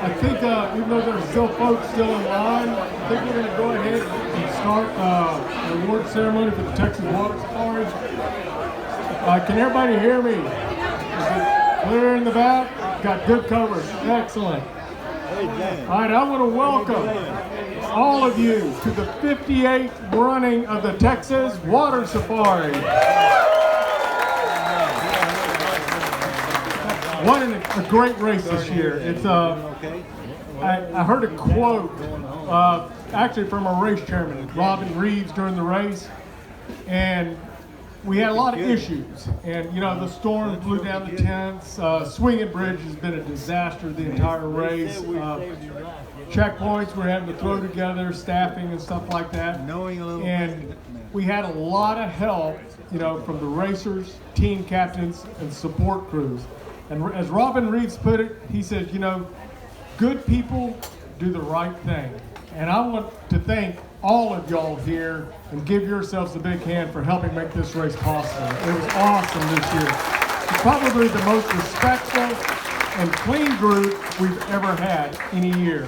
I think even though there's still folks still in line, I think we're going to go ahead and start the award ceremony for the Texas Water Safaris. Can everybody hear me? Is it clear in the back? Got good coverage. Excellent. All right, I want to welcome all of you to the 58th running of the Texas Water Safari. What a great race this year. It's I heard a quote actually from our race chairman, Robin Reeves, during the race, and we had a lot of issues. And you know, the storm blew down the tents. Swinging Bridge has been a disaster the entire race. Checkpoints we're having to throw together, staffing and stuff like that. And we had a lot of help, you know, from the racers, team captains, and support crews. And as Robin Reeves put it, he said, you know, good people do the right thing. And I want to thank all of y'all here and give yourselves a big hand for helping make this race possible. It was awesome this year. It's probably the most respectful and clean group we've ever had in a year.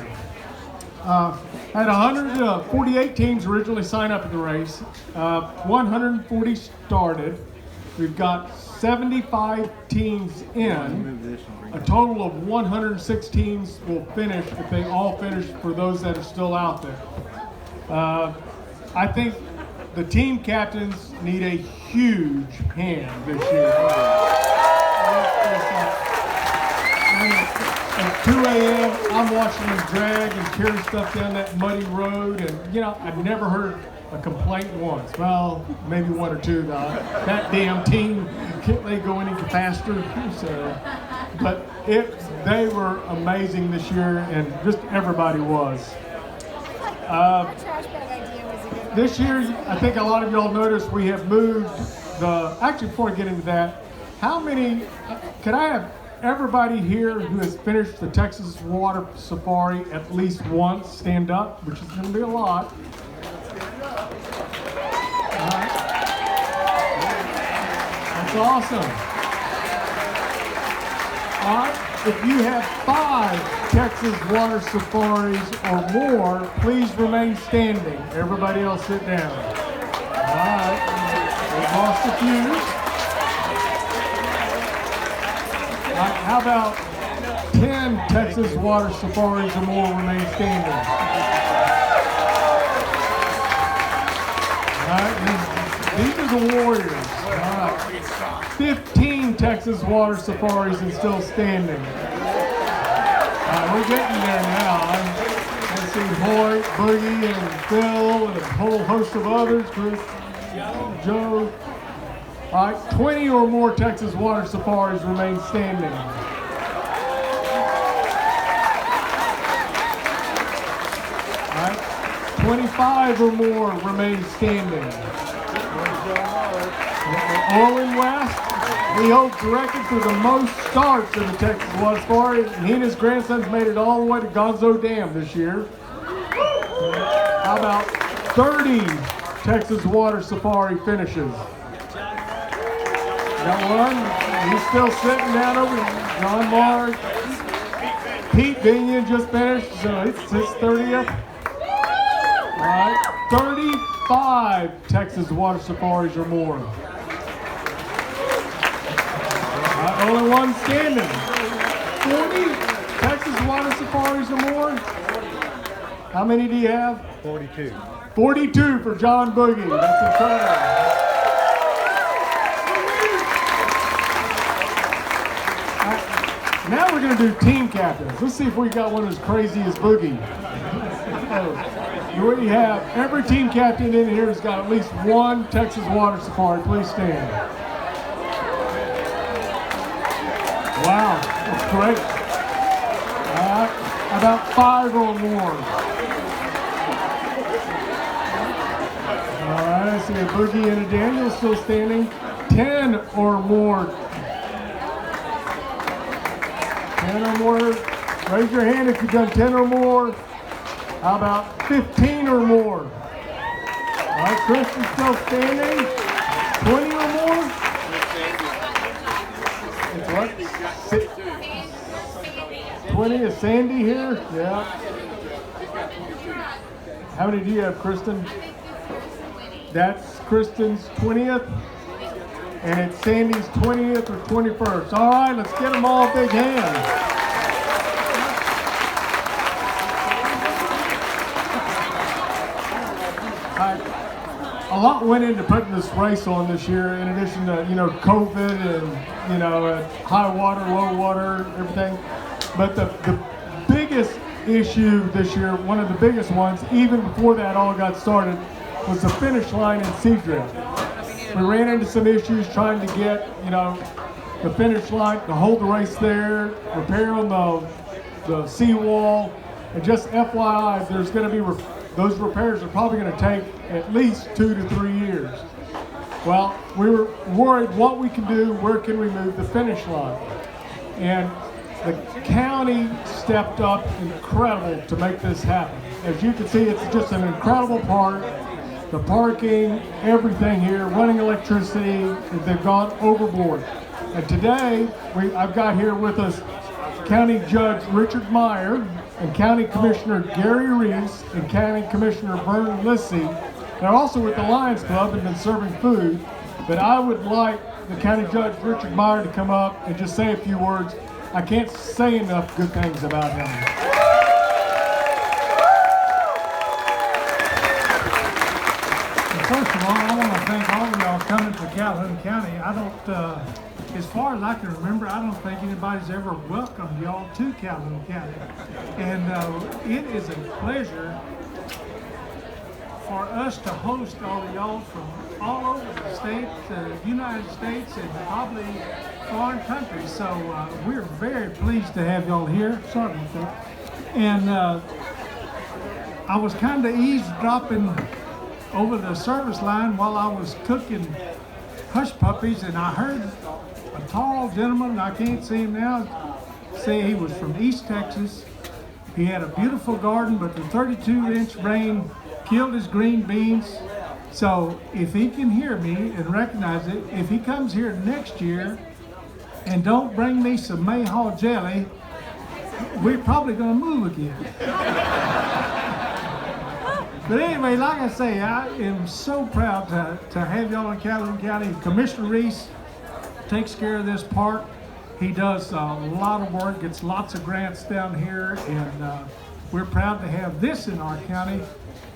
Had 148 teams originally sign up for the race. 140 started. We've got 75 teams in. A total of 106 teams will finish if they all finish for those that are still out there. I think the team captains need a huge hand this year. At 2 a.m., I'm watching them drag and carry stuff down that muddy road, and you know, I've never heard a complaint once. Well, maybe one or two. That damn team, can't they go any faster? So, but they were amazing this year, and just everybody was. This year, I think a lot of y'all noticed we have moved actually before I get into that, could I have everybody here who has finished the Texas Water Safari at least once stand up, which is going to be a lot. All right. That's awesome. All right. If you have 5 Texas Water Safaris or more, please remain standing. Everybody else sit down. All right. We've lost a few. All right. How about 10 Texas Water Safaris or more remain standing? All right. These are the warriors. All right. 15 Texas Water Safaris and still standing. We're getting there now. I see Hoyt, Boogie, and Phil, and a whole host of others, Chris, Joe. All right, 20 or more Texas Water Safaris remain standing. All right, 25 or more remain standing. Orland West, he holds the record for the most starts in the Texas Water Safari. He and his grandsons made it all the way to Gonzo Dam this year. How about 30 Texas Water Safari finishes? Got one. He's still sitting down over there. John Mark. Pete Binion just finished, so it's his 30th. All right, 35 Texas Water Safaris or more. Only one standing. 40 Texas Water Safaris or more. How many do you have? 42. 42 for John Boogie. That's a total. Right. Now we're going to do team captains. Let's see if we got one as crazy as Boogie. We have every team captain in here has got at least one Texas Water Safari. Please stand. Wow, that's great. About 5 or more. All right, I see a Boogie and a Daniel still standing. 10 or more. 10 or more. Raise your hand if you've done 10 or more. How about 15 or more? All right, Chris is still standing. 20 or more? It's what? 20. Is Sandy here? Yeah. How many do you have, Kristen? That's Kristen's 20th. And it's Sandy's 20th or 21st. All right, let's get them all a big hand. A lot went into putting this race on this year, in addition to, COVID and, high water, low water, everything. But the biggest issue this year, one of the biggest ones, even before that all got started, was the finish line in Seadrift. We ran into some issues trying to get, the finish line, to hold the race there, repair on the seawall, and just FYI, there's going to be those repairs are probably going to take at least 2 to 3 years. Well, we were worried what we can do, where can we move the finish line? And the county stepped up incredible to make this happen. As you can see, it's just an incredible park. The parking, everything here, running electricity, they've gone overboard. And today, I've got here with us County Judge Richard Meyer and County Commissioner Gary Reese and County Commissioner Vern Lissy. They're also with the Lions Club and been serving food. But I would like the County Judge Richard Meyer to come up and just say a few words. I can't say enough good things about him. First of all, I want to thank all of y'all coming to Calhoun County. I don't, as far as I can remember, I don't think anybody's ever welcomed y'all to Calhoun County. And it is a pleasure for us to host all of y'all from all over the state, the United States, and probably foreign countries. So we're very pleased to have y'all here. Sorry about that. And I was kind of eavesdropping over the service line while I was cooking hush puppies, and I heard a tall gentleman, I can't see him now, say he was from East Texas. He had a beautiful garden, but the 32-inch rain killed his green beans. So if he can hear me and recognize it, if he comes here next year and don't bring me some Mayhaw jelly, we're probably gonna move again. But anyway, like I say, I am so proud to have y'all in Calhoun County. Commissioner Reese takes care of this park. He does a lot of work, gets lots of grants down here, and we're proud to have this in our county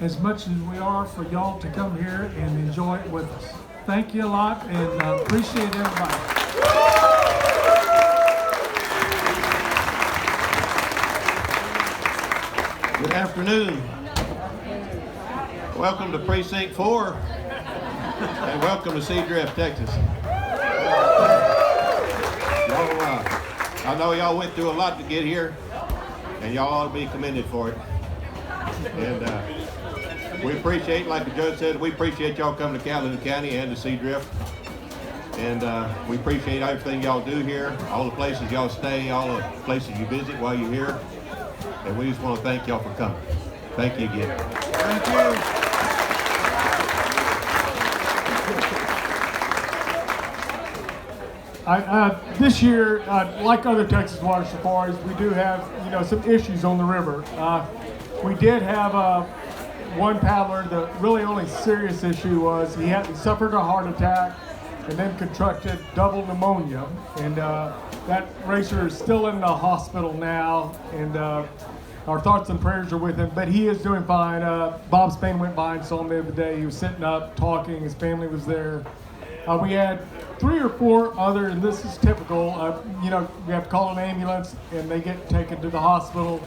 as much as we are for y'all to come here and enjoy it with us. Thank you a lot, and appreciate everybody. Good afternoon. Welcome to Precinct 4 and welcome to Seadrift, Texas. I know y'all went through a lot to get here, and y'all ought to be commended for it. And we appreciate, like the judge said, we appreciate y'all coming to Calhoun County and to Seadrift. And we appreciate everything y'all do here, all the places y'all stay, all the places you visit while you're here. And we just want to thank y'all for coming. Thank you again. Thank you. This year, like other Texas water safaris, we do have, some issues on the river. We did have one paddler. The really only serious issue was he suffered a heart attack and then contracted double pneumonia. And that racer is still in the hospital now, and our thoughts and prayers are with him, but he is doing fine. Bob Spain went by and saw him the other day. He was sitting up, talking. His family was there. We had 3 or 4 other, and this is typical, we have to call an ambulance, and they get taken to the hospital,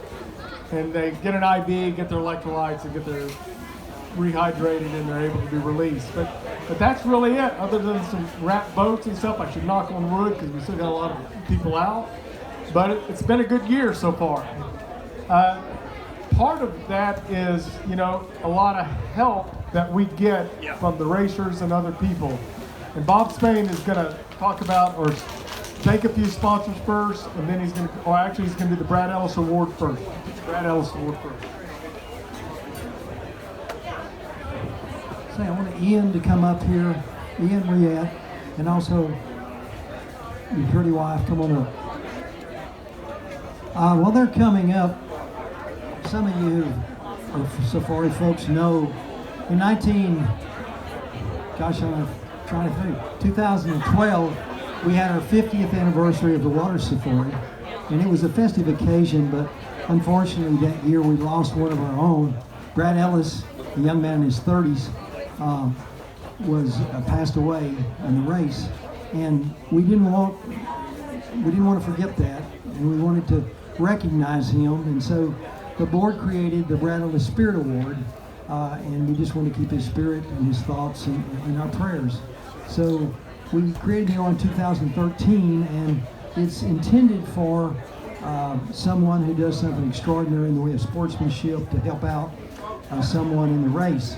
and they get an IV, get their electrolytes, and get their rehydrated, and they're able to be released. But that's really it, other than some wrapped boats and stuff. I should knock on wood, because we still got a lot of people out. But it's been a good year so far. Part of that is, a lot of help that we get from the racers and other people. And Bob Spain is going to talk about, or thank a few sponsors first, and then he's going to do the Brad Ellis Award first. Brad Ellis Award first. So I want Ian to come up here, Ian Riette, and also your pretty wife, come on up. Well, they're coming up. Some of you or Safari folks know in I'm trying to think, 2012, we had our 50th anniversary of the Water Safari, and it was a festive occasion, but unfortunately that year we lost one of our own. Brad Ellis, a young man in his 30s, passed away in the race, and we didn't want to forget that, and we wanted to recognize him, and so the board created the Brad Ellis Spirit Award, and we just want to keep his spirit and his thoughts in our prayers. So we created the award in 2013, and it's intended for someone who does something extraordinary in the way of sportsmanship to help out someone in the race.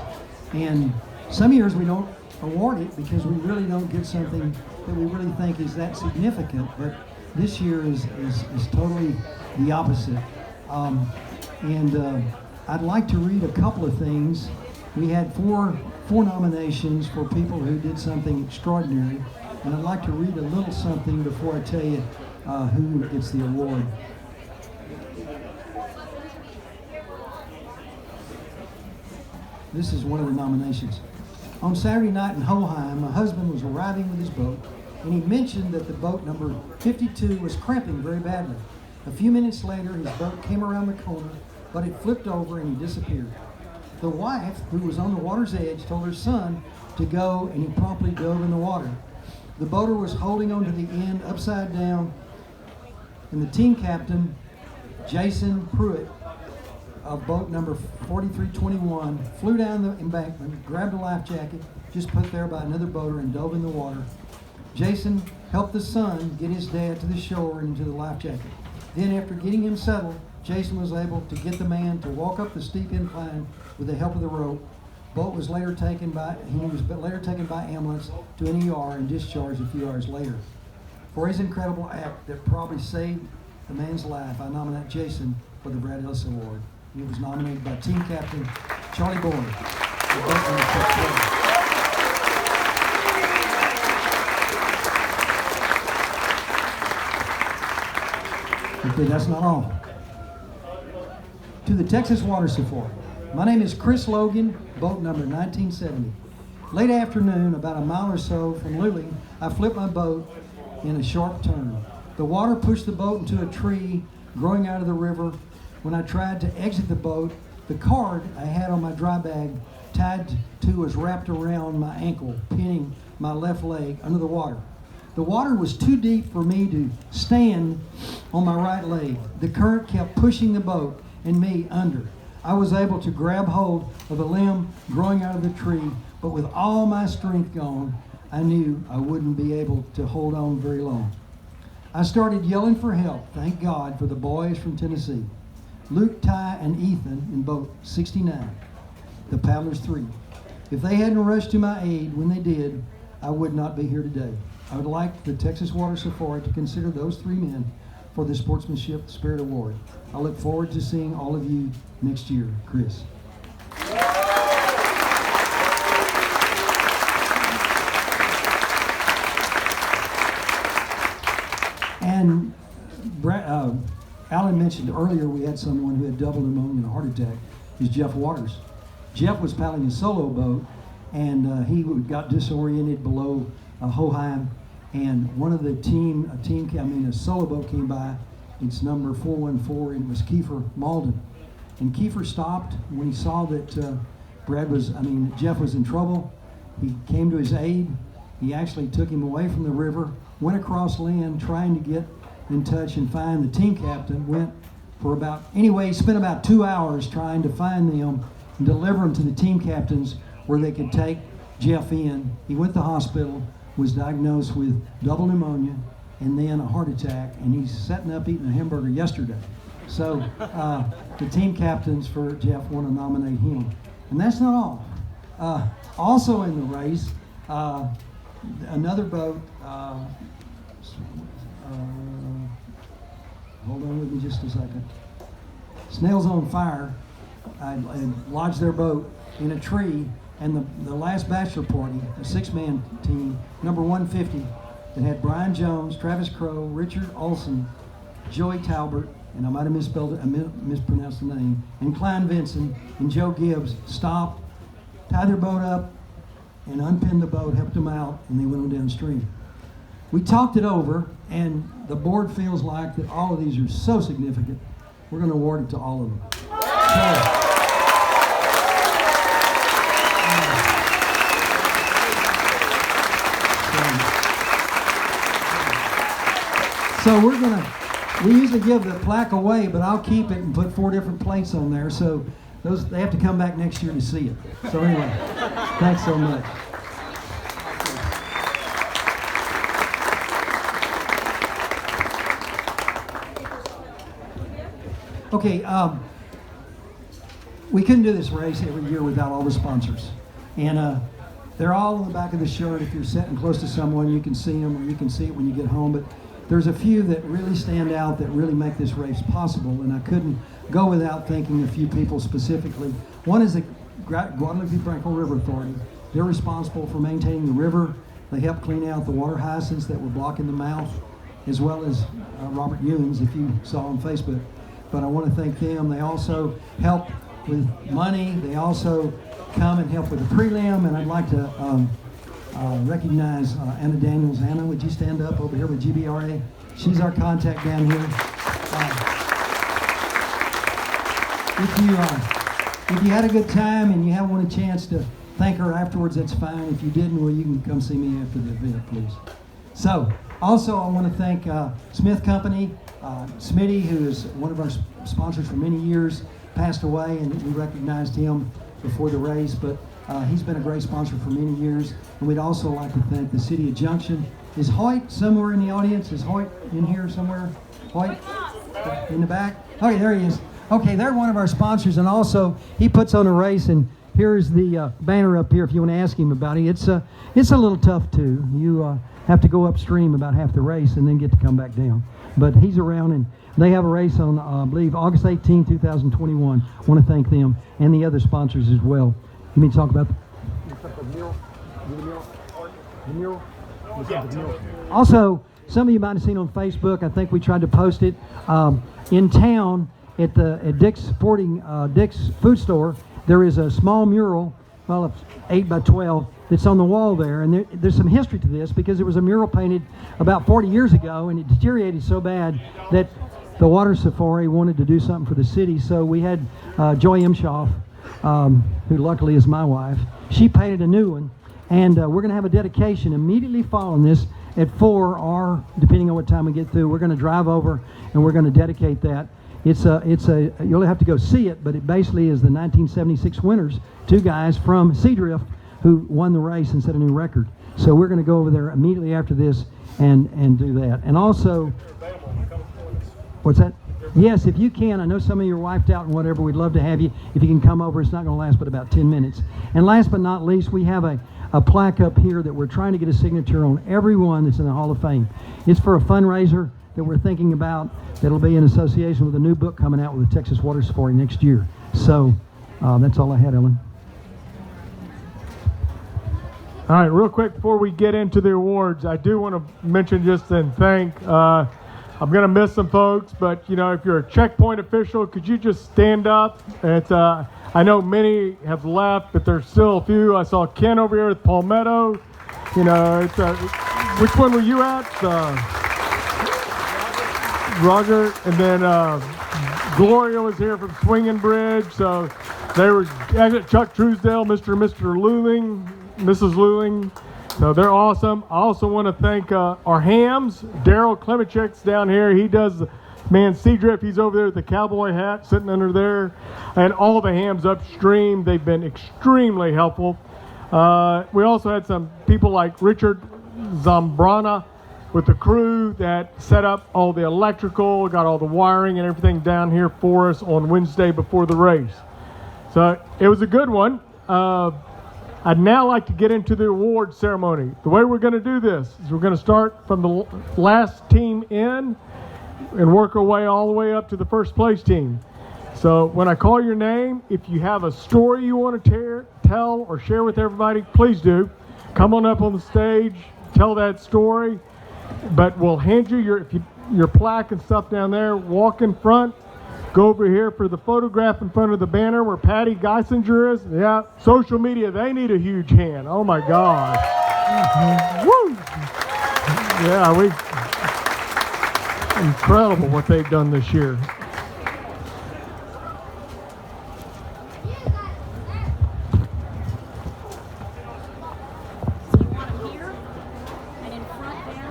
And some years we don't award it because we really don't get something that we really think is that significant, but this year is totally the opposite. I'd like to read a couple of things. We had four nominations for people who did something extraordinary, and I'd like to read a little something before I tell you who gets the award. This is one of the nominations. On Saturday night in Hoheim, my husband was arriving with his boat, and he mentioned that the boat number 52 was cramping very badly. A few minutes later, his boat came around the corner, but it flipped over and he disappeared. The wife, who was on the water's edge, told her son to go, and he promptly dove in the water. The boater was holding onto the end upside down, and the team captain, Jason Pruitt, of boat number 4321, flew down the embankment, grabbed a life jacket, just put there by another boater, and dove in the water. Jason helped the son get his dad to the shore and into the life jacket. Then, after getting him settled, Jason was able to get the man to walk up the steep incline with the help of the rope. He was later taken by ambulance to an ER and discharged a few hours later. For his incredible act that probably saved the man's life, I nominate Jason for the Brad Ellis Award. He was nominated by team captain Charlie Boyd. Okay, that's not all. To the Texas Water Safari. My name is Chris Logan, boat number 1970. Late afternoon, about a mile or so from Luling, I flipped my boat in a sharp turn. The water pushed the boat into a tree growing out of the river. When I tried to exit the boat, the card I had on my dry bag tied to was wrapped around my ankle, pinning my left leg under the water. The water was too deep for me to stand on my right leg. The current kept pushing the boat and me under. I was able to grab hold of a limb growing out of the tree, but with all my strength gone, I knew I wouldn't be able to hold on very long. I started yelling for help, thank God for the boys from Tennessee. Luke, Ty, and Ethan in boat 69, the paddlers 3. If they hadn't rushed to my aid when they did, I would not be here today. I would like the Texas Water Safari to consider those 3 men for the Sportsmanship Spirit Award. I look forward to seeing all of you next year. Chris. And Alan mentioned earlier we had someone who had double pneumonia and a heart attack. Is Jeff Waters. Jeff was paddling a solo boat, and he got disoriented below Hoheim, and one of the a solo boat came by. It's number 414, and it was Kiefer Malden. And Kiefer stopped when he saw that Jeff was in trouble. He came to his aid. He actually took him away from the river, went across land trying to get in touch and find the team captain. He spent about 2 hours trying to find them and deliver them to the team captains where they could take Jeff in. He went to the hospital, was diagnosed with double pneumonia and then a heart attack, and he's setting up eating a hamburger yesterday. So the team captains for Jeff want to nominate him. And that's not all. Also in the race, another boat, hold on with me just a second. Snails on Fire lodged their boat in a tree, and the last bachelor party, a 6-man team, number 150, that had Brian Jones, Travis Crow, Richard Olson, Joey Talbert, and I might have misspelled it, mispronounced the name, and Klein Vincent and Joe Gibbs stopped, tied their boat up, and unpinned the boat, helped them out, and they went on downstream. We talked it over, and the board feels like that all of these are so significant, we're going to award it to all of them. So we usually give the plaque away, but I'll keep it and put 4 different plates on there. So they have to come back next year to see it. So anyway, thanks so much. Okay, we couldn't do this race every year without all the sponsors. And they're all on the back of the shirt. If you're sitting close to someone, you can see them, or you can see it when you get home. But there's a few that really stand out that really make this race possible, and I couldn't go without thanking a few people specifically. One is the Guadalupe-Blanco River Authority. They're responsible for maintaining the river. They help clean out the water hyacinths that were blocking the mouth, as well as Robert Ewings, if you saw on Facebook. But I want to thank them. They also help with money. They also come and help with the prelim, and I'd like to recognize Anna Daniels. Anna, would you stand up over here with GBRA? She's our contact down here. If you had a good time and you haven't won a chance to thank her afterwards, that's fine. If you didn't, well, you can come see me after the event, please. So, also I want to thank Smith Company. Smitty, who is one of our sponsors for many years, passed away, and we recognized him before the race, but he's been a great sponsor for many years. And we'd also like to thank the City of Junction. Is Hoyt somewhere in the audience? Is Hoyt in here somewhere? Hoyt? In the back? Okay, there he is. Okay, they're one of our sponsors, and also he puts on a race, and here's the banner up here if you want to ask him about it. It's a little tough too. You have to go upstream about half the race and then get to come back down. But he's around, and they have a race on, I believe, August 18, 2021. I want to thank them and the other sponsors as well. You mean to talk about the mural? Also, some of you might have seen on Facebook, I think we tried to post it, in town at Dick's Food Store, there is a small mural, well, it's 8 by 12, that's on the wall there, and there's some history to this because there was a mural painted about 40 years ago, and it deteriorated so bad that the Water Safari wanted to do something for the city. So we had Joy Imshoff, who luckily is my wife. She painted a new one, and we're going to have a dedication immediately following this at 4, or depending on what time we get through, we're going to drive over and we're going to dedicate that. You'll have to go see it, but it basically is the 1976 winners, 2 guys from Seadrift who won the race and set a new record. So we're going to go over there immediately after this and do that. And also, what's that? Yes, if you can. I know some of you are wiped out and whatever. We'd love to have you. If you can come over, it's not going to last but about 10 minutes. And last but not least, we have a plaque up here that we're trying to get a signature on everyone that's in the Hall of Fame. It's for a fundraiser that we're thinking about that'll be in association with a new book coming out with the Texas Water Safari next year. So that's all I had, Ellen. All right, real quick before we get into the awards, I do want to mention just and thank, I'm going to miss some folks, but you know, if you're a checkpoint official, could you just stand up? I know many have left, but there's still a few. I saw Ken over here with Palmetto. You know, which one were you at? Roger, and then Gloria was here from Swinging Bridge. So they were Chuck Truesdale, Mr. Luling, Mrs. Luling. So they're awesome. I also want to thank our hams. Daryl Klemachek's down here. He does, Seadrift. He's over there with the cowboy hat sitting under there. And all the hams upstream. They've been extremely helpful. We also had some people like Richard Zambrana with the crew that set up all the electrical, got all the wiring and everything down here for us on Wednesday before the race. So it was a good one. I'd now like to get into the award ceremony. The way we're going to do this is we're going to start from the last team in and work our way all the way up to the first place team. So when I call your name, if you have a story you want to tell or share with everybody, please do. Come on up on the stage, tell that story. But we'll hand you your plaque and stuff down there, walk in front. Go over here for the photograph in front of the banner where Patty Geisinger is. Yeah, social media, they need a huge hand. Oh my God. Woo! Yeah, incredible what they've done this year.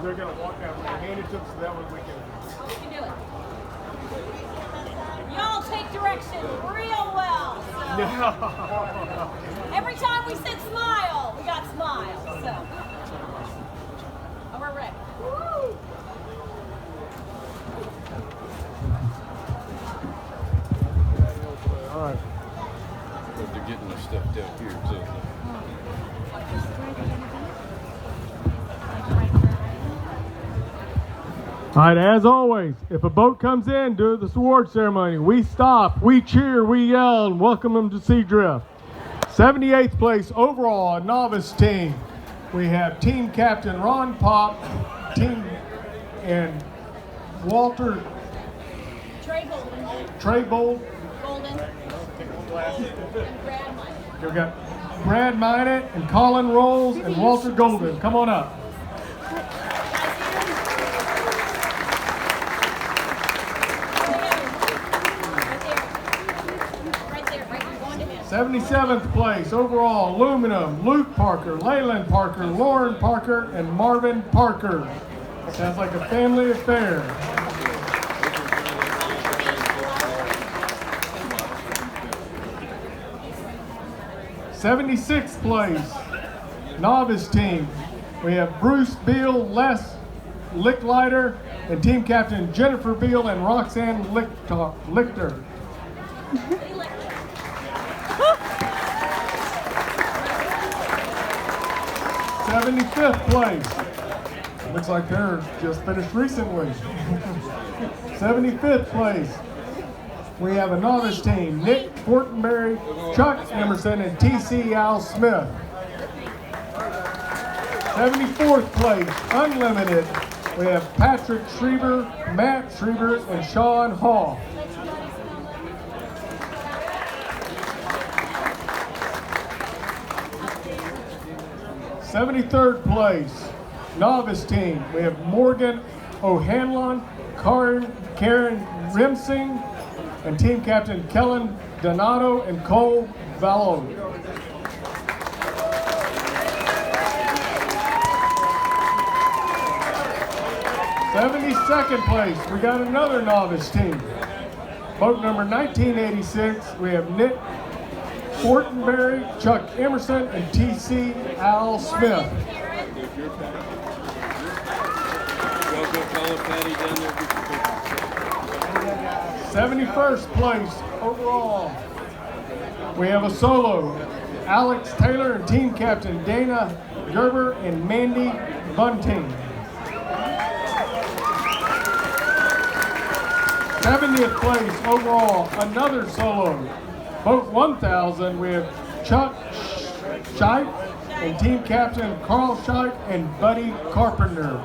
They're going to walk out with their hand so that way we can. You can do it. Y'all take direction real well. So. Every time we said smile, we got smiles. So. Oh, we're ready. Woo! All right. But they're getting their stuff down here too. All right, as always, if a boat comes in during the award ceremony, we stop, we cheer, we yell, and welcome them to Seadrift. 78th place overall, novice team. We have team captain Ron Pop, team and Walter Traybold. Golden. And Brad Mike. We've got Brad Minot and Colin Rolls and Walter Golden. Come on up. Right there. You're going to him. 77th place overall, aluminum, Luke Parker, Leyland Parker, Lauren Parker, and Marvin Parker. Sounds like a family affair. 76th place, novice team. We have Bruce Beal, Les Licklider, and team captain Jennifer Beal and Roxanne Lichter. 75th place. Looks like they're just finished recently. 75th place. We have a novice team, Nick Fortenberry, Chuck Emerson, and TC Al Smith. 74th place, unlimited. We have Patrick Schriever, Matt Schriever, and Sean Hall. 73rd place, novice team. We have Morgan O'Hanlon, Karen Rimsing, and team captain Kellen Donato and Cole Vallo. 72nd place, we got another novice team. Boat number 1986, we have Nick Fortenberry, Chuck Emerson, and TC Al Smith. Go call Patty down there. 71st place overall. We have a solo. Alex Taylor and team captain Dana Gerber and Mandy Bunting. 70th place overall, another solo. Boat 1000, we have Chuck Scheib and team captain Carl Scheib and Buddy Carpenter.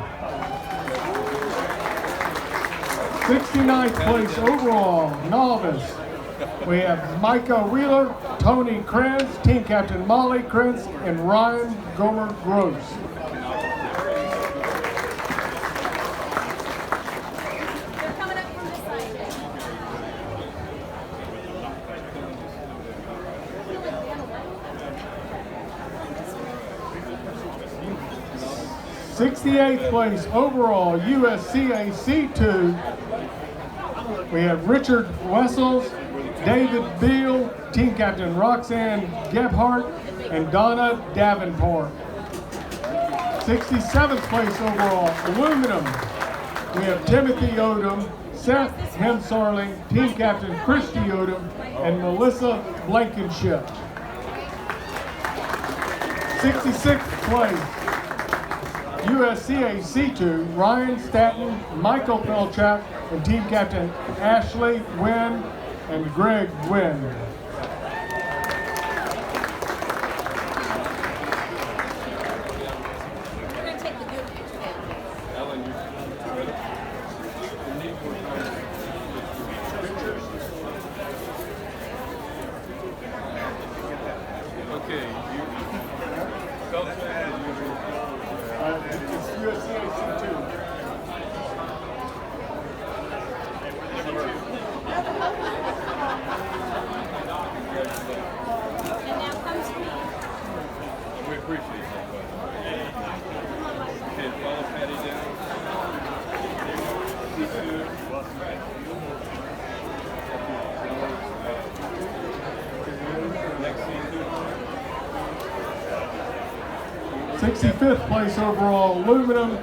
69th place overall, novice. We have Micah Wheeler, Tony Krenz, team captain Molly Krenz, and Ryan Gomer Gross. They're coming up from this side. 68th place overall, USCA C2. We have Richard Wessels, David Beal, team captain Roxanne Gebhardt, and Donna Davenport. 67th place overall, aluminum. We have Timothy Odom, Seth Hemsarling, team captain Christy Odom, and Melissa Blankenship. 66th place, USCA C2, Ryan Staton, Michael Pelchak, and team captain Ashley Wynn and Greg Wynn. We're going to take the good picture now. Alan, you ready? 65th place overall aluminum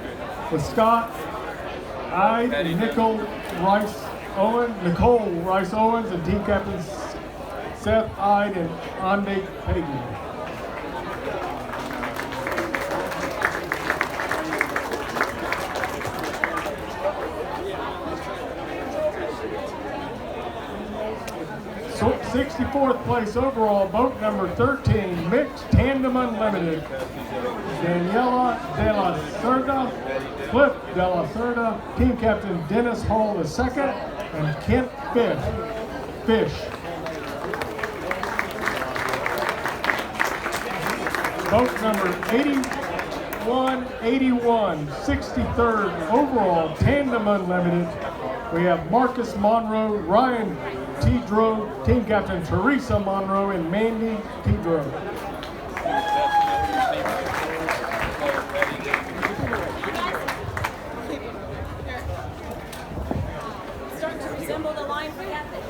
with Scott Ide and Nicole Rice Owens and team captains Seth Ide and Andy Pagan. So 64th place overall, boat number 13, Mixed Tandem Unlimited. Daniela De La Cerda, Cliff De La Cerda, team captain Dennis Hall II, and Kent Fish. Boat number 8181, 63rd overall, Tandem Unlimited. We have Marcus Monroe, Ryan Tidrow, team captain Teresa Monroe, and Mandy Tidrow. Starting to resemble the line for catfish.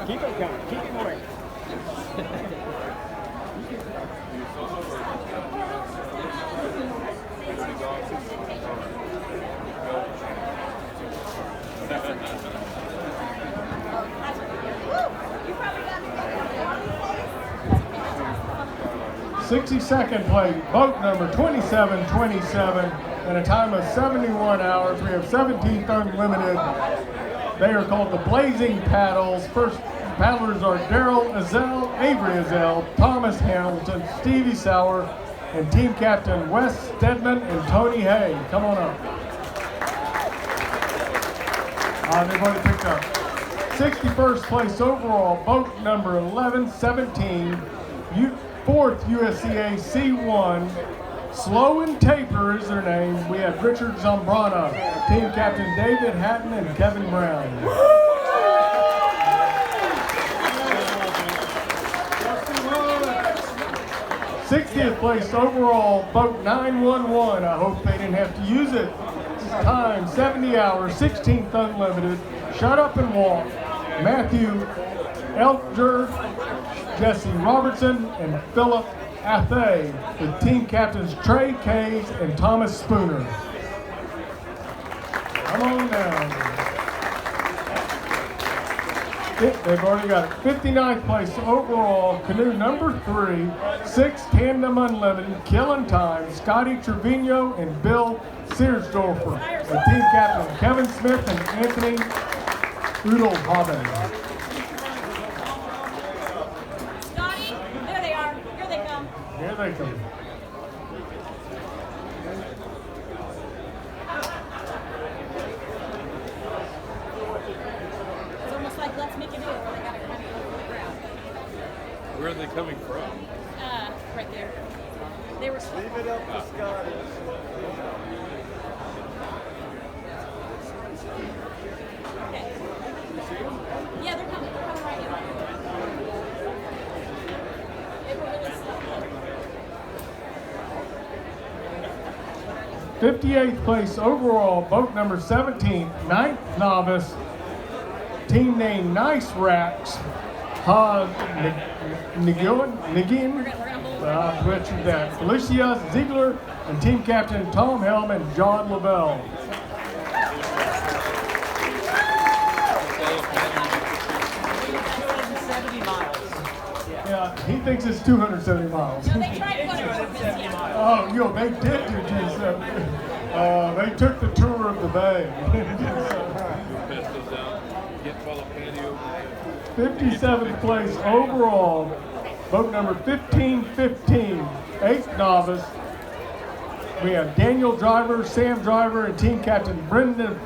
Keep it coming. Keep it going. 62nd place, boat number 2727, and a time of 71 hours. We have 17th Unlimited. They are called the Blazing Paddles. First paddlers are Daryl Azell, Avery Azell, Thomas Hamilton, Stevie Sauer, and team captain Wes Stedman and Tony Hay. Come on up. They've already picked up. 61st place overall, boat number 1117, 4th USCA C1, Slow and Taper is their name. We have Richard Zambrana, team captain David Hatton and Kevin Brown. 60th place overall, boat 911. I hope they didn't have to use it. Time 70 hours, 16th Unlimited. Shut Up and Walk. Matthew Elger, Jesse Robertson, and Philip Athay, with team captains Trey Kays and Thomas Spooner. Come on down. They've already got it. 59th place overall, canoe number 3, 6 Tandem Unlimited, Killing Time, Scotty Trevino and Bill Searsdorfer, with team captains Kevin Smith and Anthony Udelhoven. Here they come. It's almost like Let's Make a Deal where they got to kind of go over the ground. Where are they coming from? Right there. They were slow. Leave it up to Scott. Okay. Yeah, they're coming. They're coming right now. They were really slow. 58th place overall, boat number 17, 9th novice, team named Nice Racks, Nagin, butchered that, Felicia Ziegler, and team captain Tom Helm and John Lavelle. Yeah, he thinks it's 270 miles. No, they tried to go to Corpus, yeah. Oh, they did do 270. They took the tour of the bay. Best those out. Get follow patio. 57th place overall, boat number 1515, 8th novice. We have Daniel Driver, Sam Driver, and team captain Brendan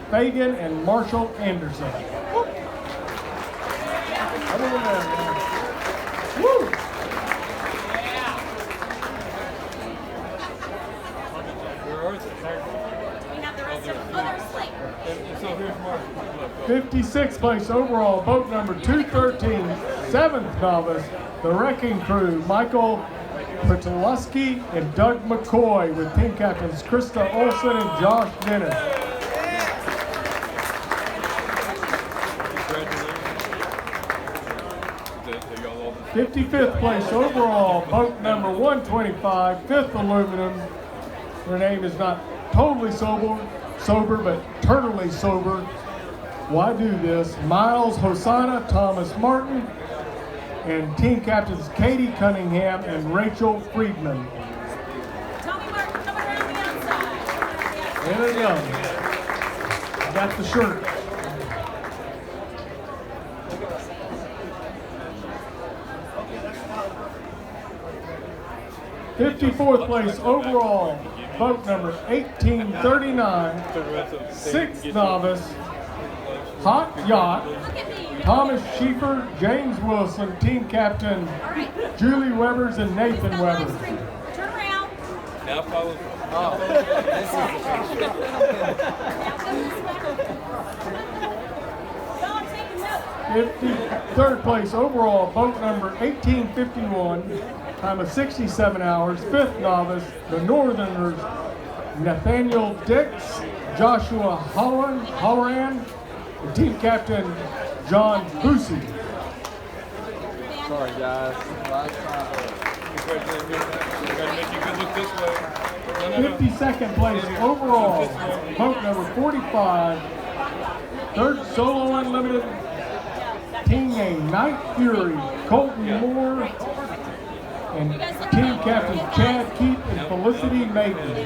Fagan and Marshall Anderson. Come on down. Woo! Where are they? We have the rest of other slate. So here's Mark. 56th place overall, boat number 213, 7th novice, the Wrecking Crew, Michael Petulowski and Doug McCoy, with team captains Krista Olson and Josh Dennis. Congratulations. Is that? Are y'all all 55th place overall, boat number 125, 5th aluminum. Her name is not totally sober, but eternally sober. Why do this? Miles Hosanna, Thomas Martin, and team captains Katie Cunningham and Rachel Friedman. Tommy Martin coming around the outside. There they go. I got the shirt. '54th place overall, boat number 1839, 6th novice, Hot Yacht, Look at me. Thomas Schieffer, James Wilson, team captain Julie Webbers and Nathan Got live Webbers. stream. Turn around. now follow? Now go this way. Y'all taking notes. 53rd place overall, boat number 1851, time of 67 hours, 5th novice, the Northerners, Nathaniel Dix, Joshua Holloran, and team captain John Boosie. Sorry, guys. We're gonna make you good look this way. No. 52nd place overall, boat number 45, 3rd solo unlimited, team name Night Fury, Colton Moore, and team captains Chad Keith and Felicity Maiden.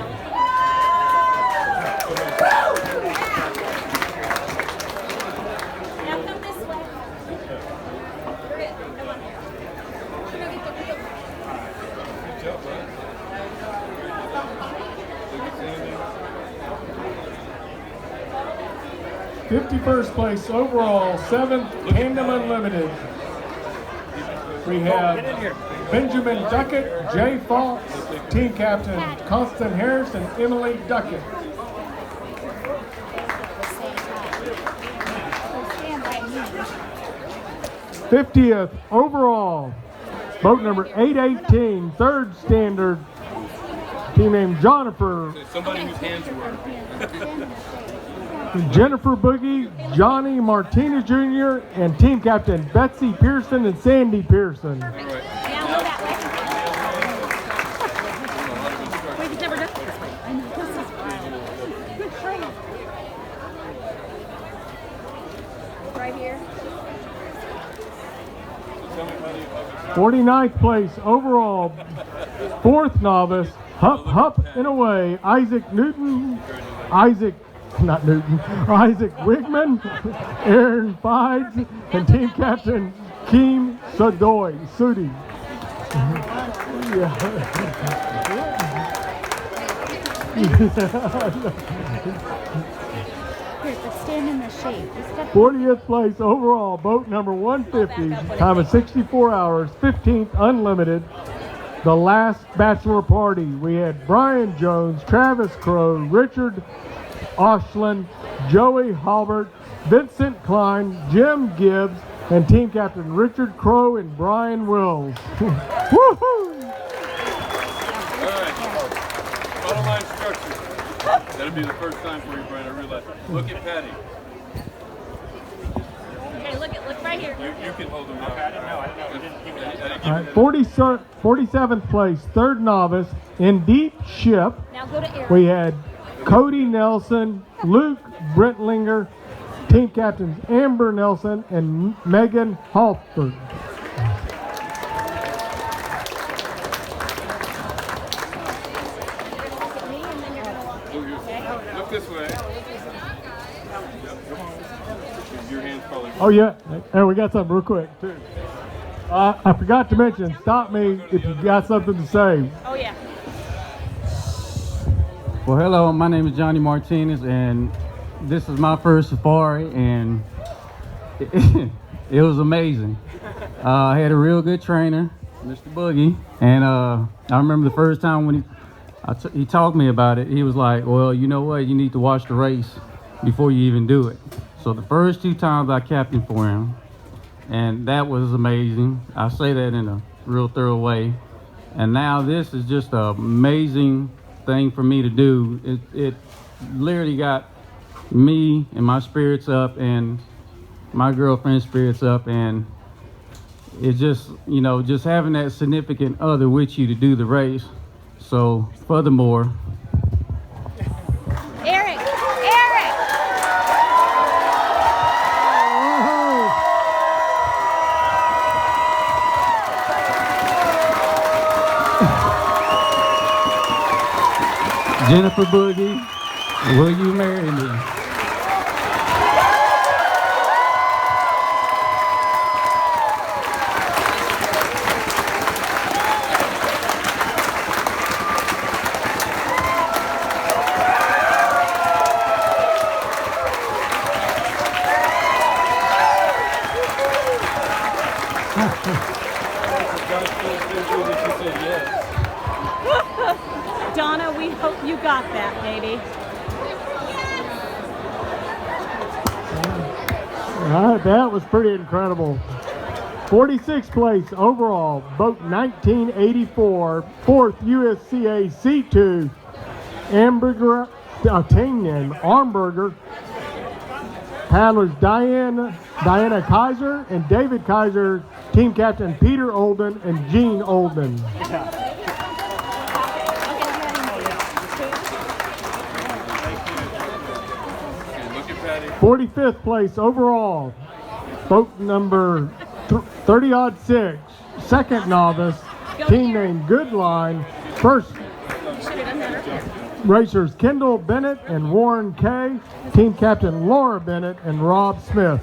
Now come this way. Britt, come on here. We're gonna get the real. Good job, bud. Look at Sandy. 51st place overall, 7th Tandem Unlimited. We have Benjamin Duckett, Jay Fox, team captain Constant Harris and Emily Duckett. 50th overall, boat number 818, 3rd standard, team named Jennifer Somebody whose hands you were. Boogie, Johnny Martinez Jr., and team captain Betsy Pearson and Sandy Pearson. Now go that way. We've never done it this way. I know. This is good training. Right here. 49th place overall, 4th novice, Hup and away, Isaac Wigman, Aaron Fides, and team captain Keem Sudi. Here, but stand in the shade. Just step 40th place overall, boat number 150, time of 64 hours, 15th unlimited. The last bachelor party, we had Brian Jones, Travis Crow, Richard Oshland, Joey Halbert, Vincent Klein, Jim Gibbs, and team captain Richard Crow and Brian Wills. Woohoo! All right. Bottom line structure. That'll be the first time for you, Brian. I realize. Look at Patty. Okay, look right here. You can hold him now. I didn't know. All right, 47th place, 3rd novice, in deep ship. Now go to Eric. We had Cody Nelson, Luke Brentlinger, team captains Amber Nelson and Megan Halford. Look this way. Your hand's probably. Oh yeah, and we got something real quick too. I forgot to mention, stop me if you got something to say. Oh yeah. Well, hello, my name is Johnny Martinez, and this is my first safari, and it was amazing. I had a real good trainer, Mr. Boogie, and I remember the first time when he talked to me about it, he was like, well, you know what, you need to watch the race before you even do it. So the first 2 times I captained for him, and that was amazing. I say that in a real thorough way. And now this is just an amazing thing for me to do. It literally got me and my spirits up and my girlfriend's spirits up, and it's just, you know, just having that significant other with you to do the race. So furthermore, Eric! Jennifer Boogie, will you marry me? Donna, we hope you got that, baby. All right, that was pretty incredible. 46th place overall, boat 1984, 4th USCA C2, Amberger, team name, Armberger. Paddlers Diana Kaiser and David Kaiser, team captain Peter Olden and Gene Olden. Look at Patty. 45th place overall, boat number 30-6, second novice, team named Goodline. First racers Kendall Bennett and Warren Kay, team captain Laura Bennett and Rob Smith.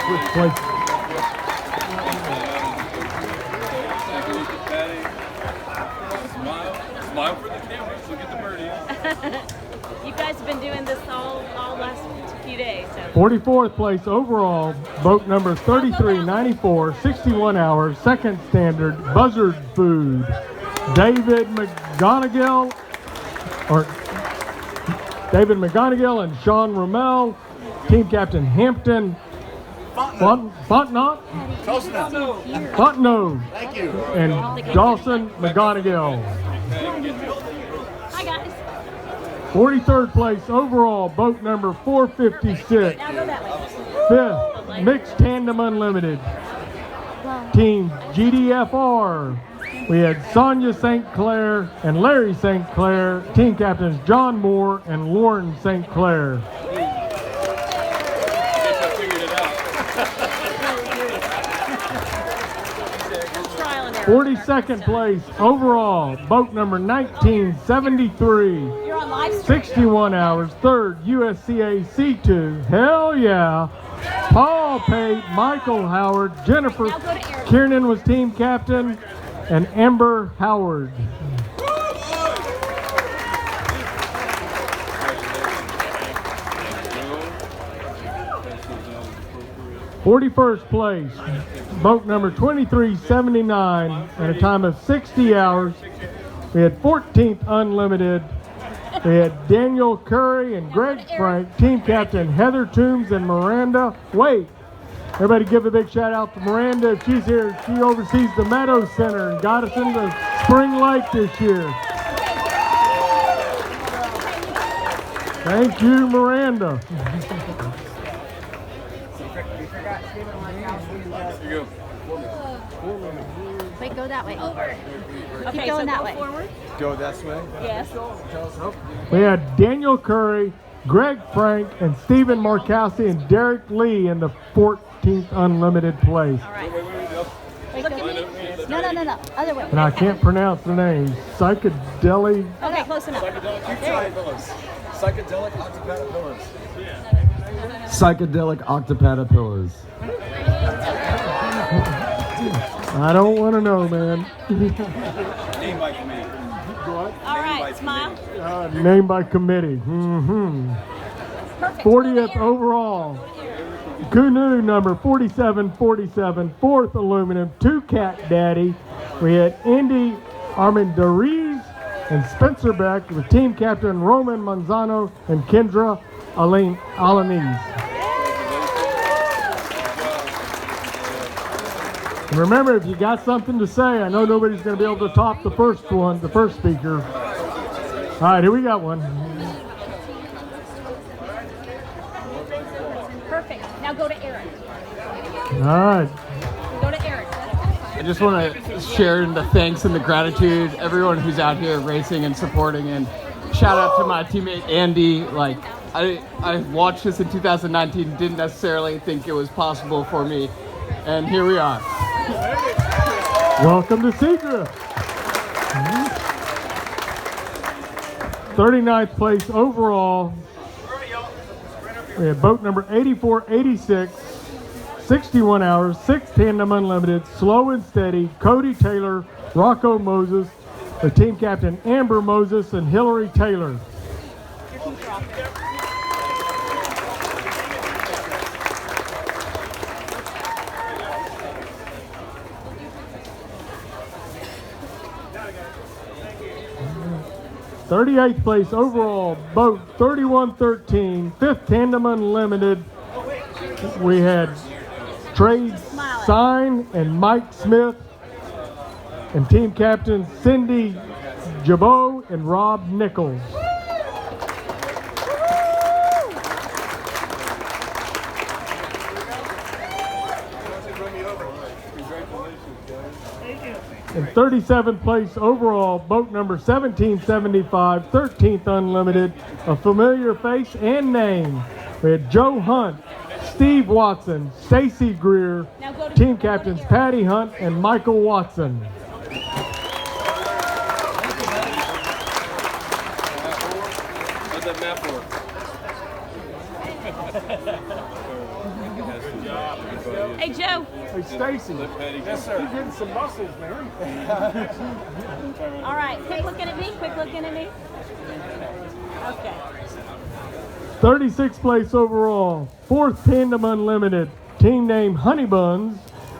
Switch places. Take a look at Patty. Smile. Smile for the cameras. Look at the birdies. You guys have been doing this all last few days. So. 44th place overall, boat number 3394, 61 hours, second standard, Buzzard Food. David McGonigal and Sean Rommel, team captain Hampton Fontenot, Thank you. and Dawson McGonigal. Hi guys. 43rd place overall, boat number 456, Now go that way. 5th Mixed Tandem Unlimited, team GDFR. We had Sonia St. Clair and Larry St. Clair, team captains John Moore and Lauren St. Clair. I guess I figured it out. Trial and error. 42nd place overall, boat number 1973, You're on live stream. 61 hours, 3rd USCA C2. Hell yeah! Paul Pate, Michael Howard, Jennifer Now go to Eric. Kiernan was team captain, and Amber Howard. 41st place, boat number 2379 at a time of 60 hours. We had 14th Unlimited. We had Daniel Curry and Greg Frank, team captain Heather Toombs and Miranda Wait. Everybody give a big shout out to Miranda. If she's here, she oversees the Meadow Center and got us into Spring Lake this year. Thank you, Miranda. Here you go. Wait, go that way. Okay, Keep so going that go way. forward. Go this way. Yes. We had Daniel Curry, Greg Frank, and Stephen Markowski and Derek Lee in the 14th Unlimited place. All right. Wait, Look go. at me. No, other way. And I can't pronounce the names. Psychedelic. Okay, close enough. Psychedelic octopatapillars. Psychedelic octopatapillars. I don't want to know, man. Name by committee. All right, smile. Named by committee. Perfect. 40th overall. Canoe number 4747, 4th aluminum, 2 Cat Daddy. We had Indy Armendariz and Spencer Beck with team captain Roman Manzano and Kendra Alanese. And remember, if you got something to say, I know nobody's going to be able to top the first speaker. All right, here we got one. Perfect. Now go to Eric. All right. Go to Eric. I just want to share the thanks and the gratitude, everyone who's out here racing and supporting, and shout out to my teammate Andy. Like, I watched this in 2019, didn't necessarily think it was possible for me, and here we are. Welcome to Seadrift. 39th place overall. We had boat number 8486, 61 hours, 6 tandem unlimited, slow and steady, Cody Taylor, Rocco Moses, the team captain Amber Moses, and Hillary Taylor. 38th place overall, boat 3113, 5th tandem unlimited. We had Trey Sign and Mike Smith, and team captains Cindy Jabot and Rob Nichols. In 37th place overall, boat number 1775, 13th unlimited, a familiar face and name. We had Joe Hunt, Steve Watson, Stacy Greer, team captains Patty Hunt and Michael Watson. How's that map work? Hey, Joe. Hey, Stacy. Yes, sir. You're getting some muscles, man. All right, quick looking at me. Quick looking at me. Okay. 36th place overall, 4th tandem unlimited, team name Honey Buns.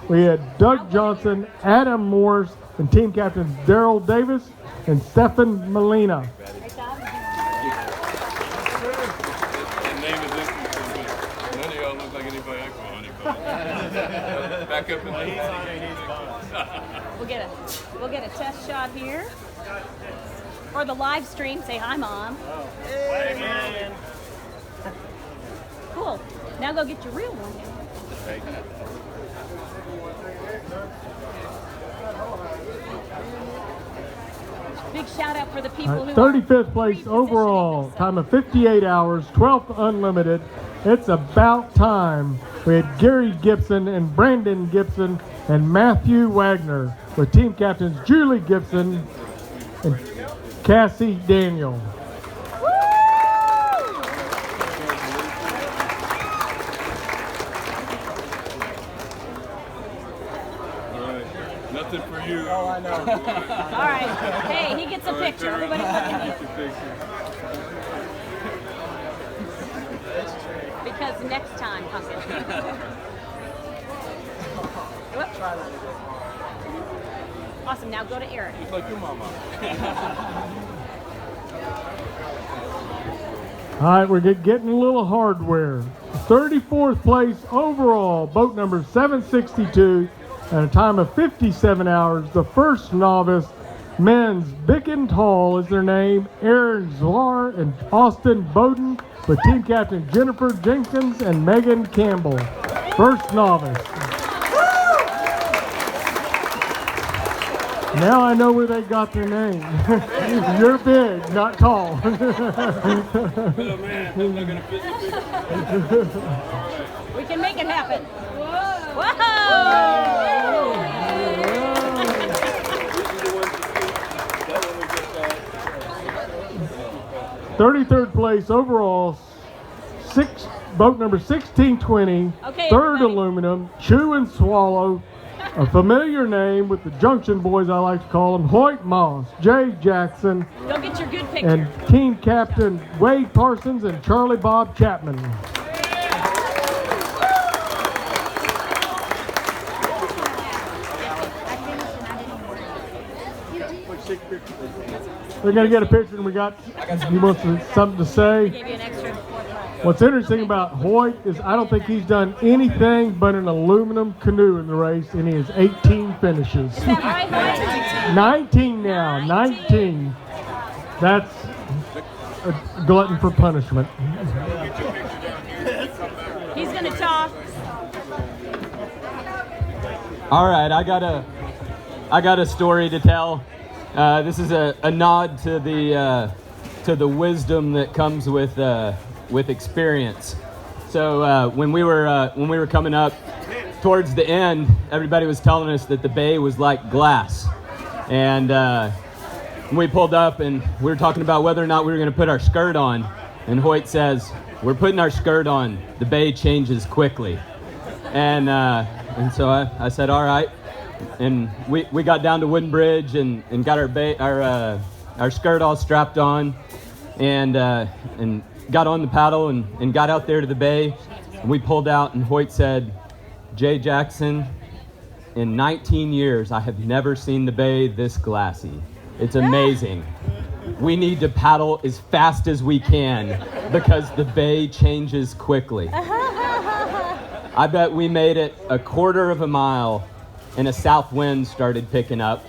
We had Doug Johnson, Adam Morris, and team captains Daryl Davis and Stefan Molina. The name is interesting, but none of y'all look like anybody else on Honey Buns. Back up in the We'll get a test shot here. For the live stream, say hi, Mom. Hey. Cool. Now go get your real one. Big shout out for the people who 35th place overall, time of 58 hours, 12th unlimited. It's about time. We had Gary Gibson and Brandon Gibson and Matthew Wagner with team captains Julie Gibson and Cassie Daniel. Nothing for you. Oh, I know. All right. Hey, he gets a picture. Everybody look at me. Because next time, Pumpkin. Whoops. Awesome. Now go to Eric. Just like your mama. All right, we're getting a little hardware. 34th place overall, boat number 762, at a time of 57 hours. The first novice, men's Bick and Tall is their name, Aaron Zlar and Austin Bowden, with team captain Jennifer Jenkins and Megan Campbell. First novice. Now I know where they got their name. You're big, not tall. We can make it happen. Whoa! 33rd place overall, boat number 1620, Okay, third everybody. aluminum, Chew and Swallow, a familiar name with the Junction boys, I like to call them, Hoyt Moss, Jay Jackson, Go get your good picture. and team captain Wade Parsons and Charlie Bob Chapman. We're going to get a picture, and we got, he wants something to say. Gave you an extra. What's interesting about Hoyt is I don't think he's done anything but an aluminum canoe in the race, and he has 18 finishes. Is that right, Hoyt? 19 now, 19. That's a glutton for punishment. He's going to talk. All right, I got a story to tell. This is a nod to the wisdom that comes with experience. So when we were coming up towards the end, everybody was telling us that the bay was like glass, and we pulled up and we were talking about whether or not we were going to put our skirt on, and Hoyt says, "We're putting our skirt on. The bay changes quickly," and so I said, "All right." And we got down to Wooden Bridge and got our skirt all strapped on, and got on the paddle and got out there to the bay. And we pulled out, and Hoyt said, "Jay Jackson, in 19 years, I have never seen the bay this glassy. It's amazing. We need to paddle as fast as we can because the bay changes quickly." I bet we made it a quarter of a mile, and a south wind started picking up,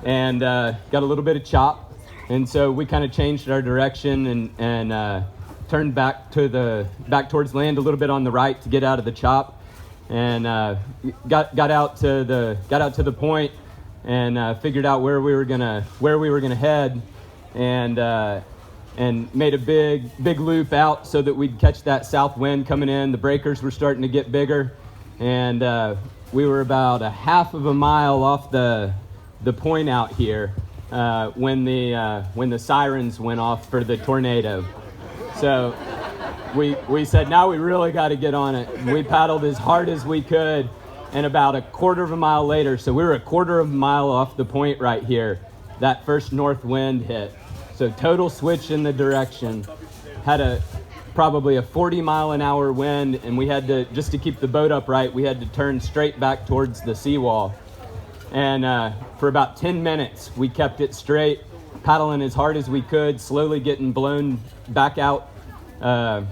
and got a little bit of chop, and so we kind of changed our direction and turned back towards land a little bit on the right to get out of the chop, and got out to the point, and figured out where we were gonna head, and made a big loop out so that we'd catch that south wind coming in. The breakers were starting to get bigger, and we were about a half of a mile off the point out here when the sirens went off for the tornado. So we said, now we really got to get on it. We paddled as hard as we could, and about a quarter of a mile later, so we were a quarter of a mile off the point right here, that first north wind hit. So total switch in the direction. Had probably a 40-mile-an-hour wind, and we had to, just to keep the boat upright, we had to turn straight back towards the seawall. And for about 10 minutes, we kept it straight, paddling as hard as we could, slowly getting blown back out to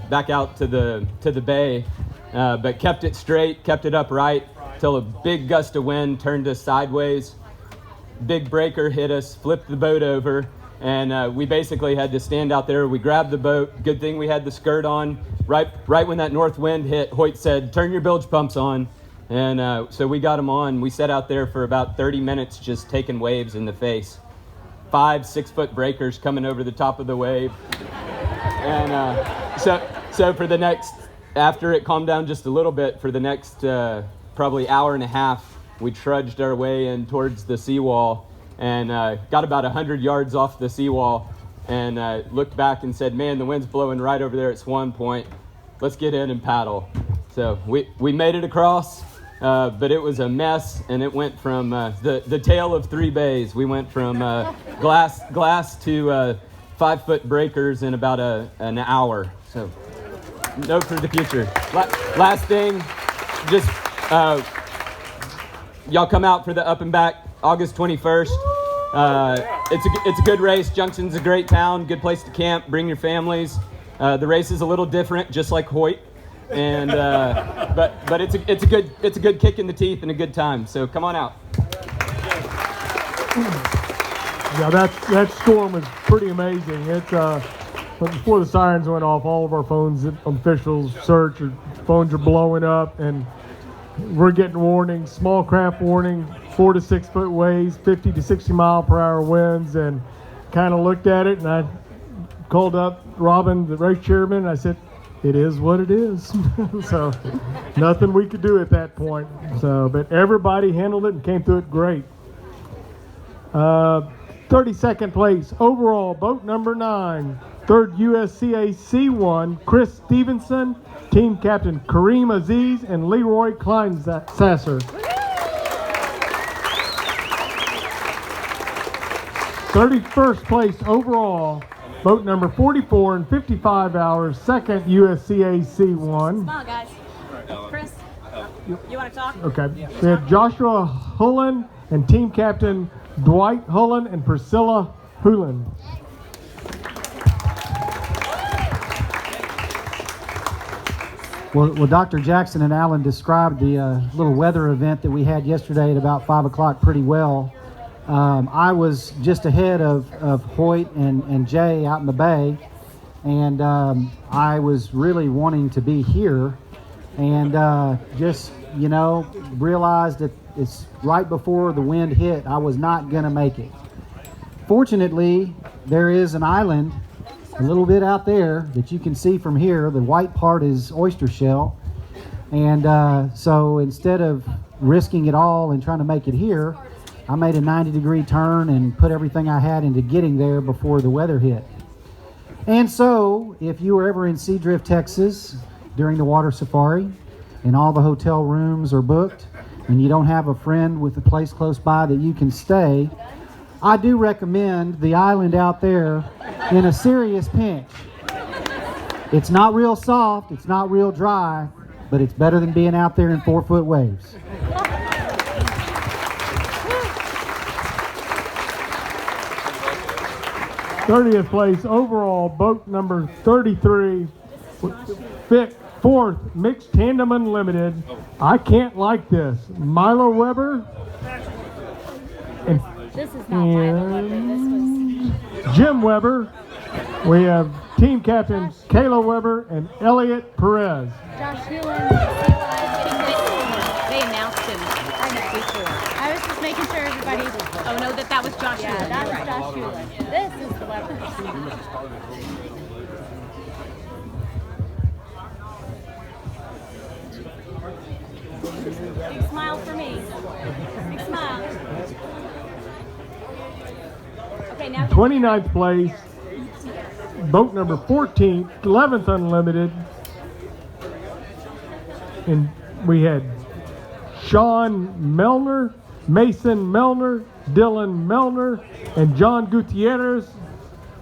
the bay, but kept it straight, kept it upright, till a big gust of wind turned us sideways. Big breaker hit us, flipped the boat over, and we basically had to stand out there. We grabbed the boat. Good thing we had the skirt on. Right when that north wind hit, Hoyt said, "Turn your bilge pumps on." And so we got them on. We sat out there for about 30 minutes just taking waves in the face. 5-6 foot breakers coming over the top of the wave. And so for the next, after it calmed down just a little bit, for the next probably hour and a half, we trudged our way in towards the seawall, and got about 100 yards off the seawall, and looked back and said, "Man, the wind's blowing right over there at Swan Point. Let's get in and paddle." So we made it across, but it was a mess, and it went from the tale of three bays. We went from glass to 5 foot breakers in about an hour. So note for the future. Last thing, just y'all come out for the Up and Back August 21st. It's a good race. Junction's a great town, good place to camp. Bring your families. The race is a little different, just like Hoyt, and but it's a good kick in the teeth and a good time. So come on out. Yeah, that storm was pretty amazing. Before the sirens went off, all of our phones, officials search, phones are blowing up, and we're getting warnings, small craft warning, 4 to 6 foot waves, 50 to 60 mile per hour winds, and kind of looked at it, and I called up Robin, the race chairman, and I said, "It is what it is." So nothing we could do at that point. So, but everybody handled it and came through it great. 32nd place overall, boat number 9, 3rd USCA C1, Chris Stevenson, team captain Kareem Aziz and Leroy Kleinsasser. 31st place overall, boat number 44 in 55 hours, 2nd USCA C1. Come on, guys. Chris, you want to talk? Okay. We have Joshua Hullen and team captain Dwight Hullen and Priscilla Hullen. Well, Dr. Jackson and Alan described the little weather event that we had yesterday at about 5 o'clock pretty well. I was just ahead of Hoyt and Jay out in the bay, and I was really wanting to be here, and just you know, realized that it's right before the wind hit, I was not going to make it. Fortunately, there is an island a little bit out there that you can see from here. The white part is oyster shell. And so instead of risking it all and trying to make it here, I made a 90-degree turn and put everything I had into getting there before the weather hit. And so, if you were ever in Seadrift, Texas during the water safari and all the hotel rooms are booked and you don't have a friend with a place close by that you can stay, I do recommend the island out there in a serious pinch. It's not real soft, it's not real dry, but it's better than being out there in 4-foot waves. 30th place overall, boat number 33, fourth, Mixed Tandem Unlimited. I can't like this. Milo Weber and, This is not Milo Weber. This was Jim Weber. We have team captains Kayla Weber and Elliot Perez. Josh Hewlin. They announced him. I know. Before. I was just making sure everybody. Oh no, that was Josh. Yeah, Hewlin. that You're was right. Josh Hewlin. This is the Weber. Big smile for me. Big smile. Okay, now. 29th place, boat number 14, 11th Unlimited. And we had Sean Melner, Mason Melner, Dylan Melner, and John Gutierrez.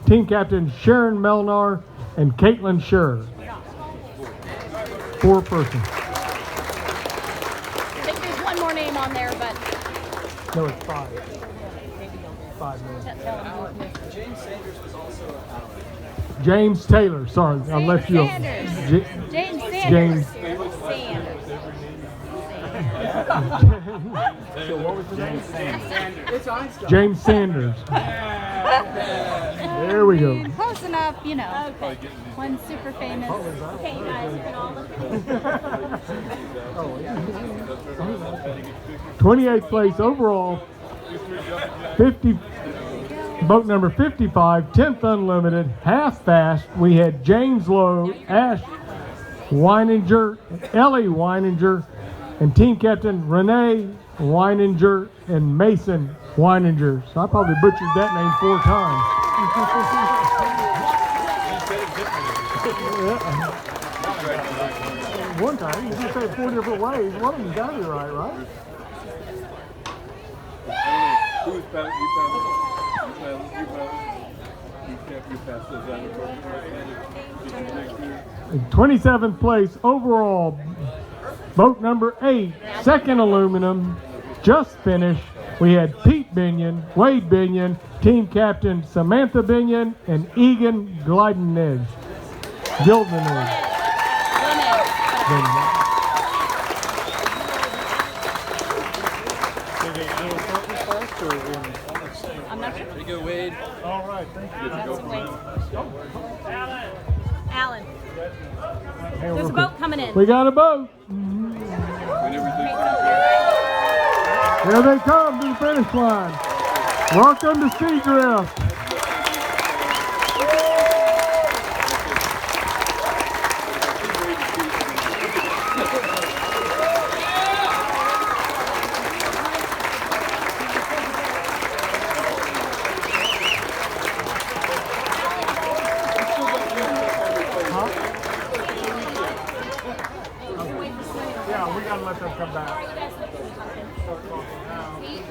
Team captain Sharon Melnar and Caitlin Scher. 4 persons. I think there's one more name on there, but No, it's 5. 5 names. James Sanders was also out. James Taylor, sorry, I left you. Sanders. James Sanders. James. So what was the name? It's Einstein. James Sanders. There we go. Close enough, you know. Okay. One super famous. Okay, you guys, you can all look. 28th place overall, 50, boat number 55, 10th Unlimited, half fast. We had James Lowe, Ash Weininger, Ellie Weininger, and team captain Renee Weininger and Mason Weininger. So I probably butchered that name 4 times. One time, you just say it 4 different ways. One of them's got to be right, right? Who's passed? You passed those out In 27th place overall, boat number 8, second aluminum, just finished. We had Pete Binion, Wade Binion, team captain Samantha Binion, and Egan Glydenedge. Gildenedge. I'm not sure. There you go, Wade. All right, thank you. Alan. There's a boat coming in. We got a boat. Here they come to the finish line. Welcome to Seadrift. Yeah, we gotta let them come back.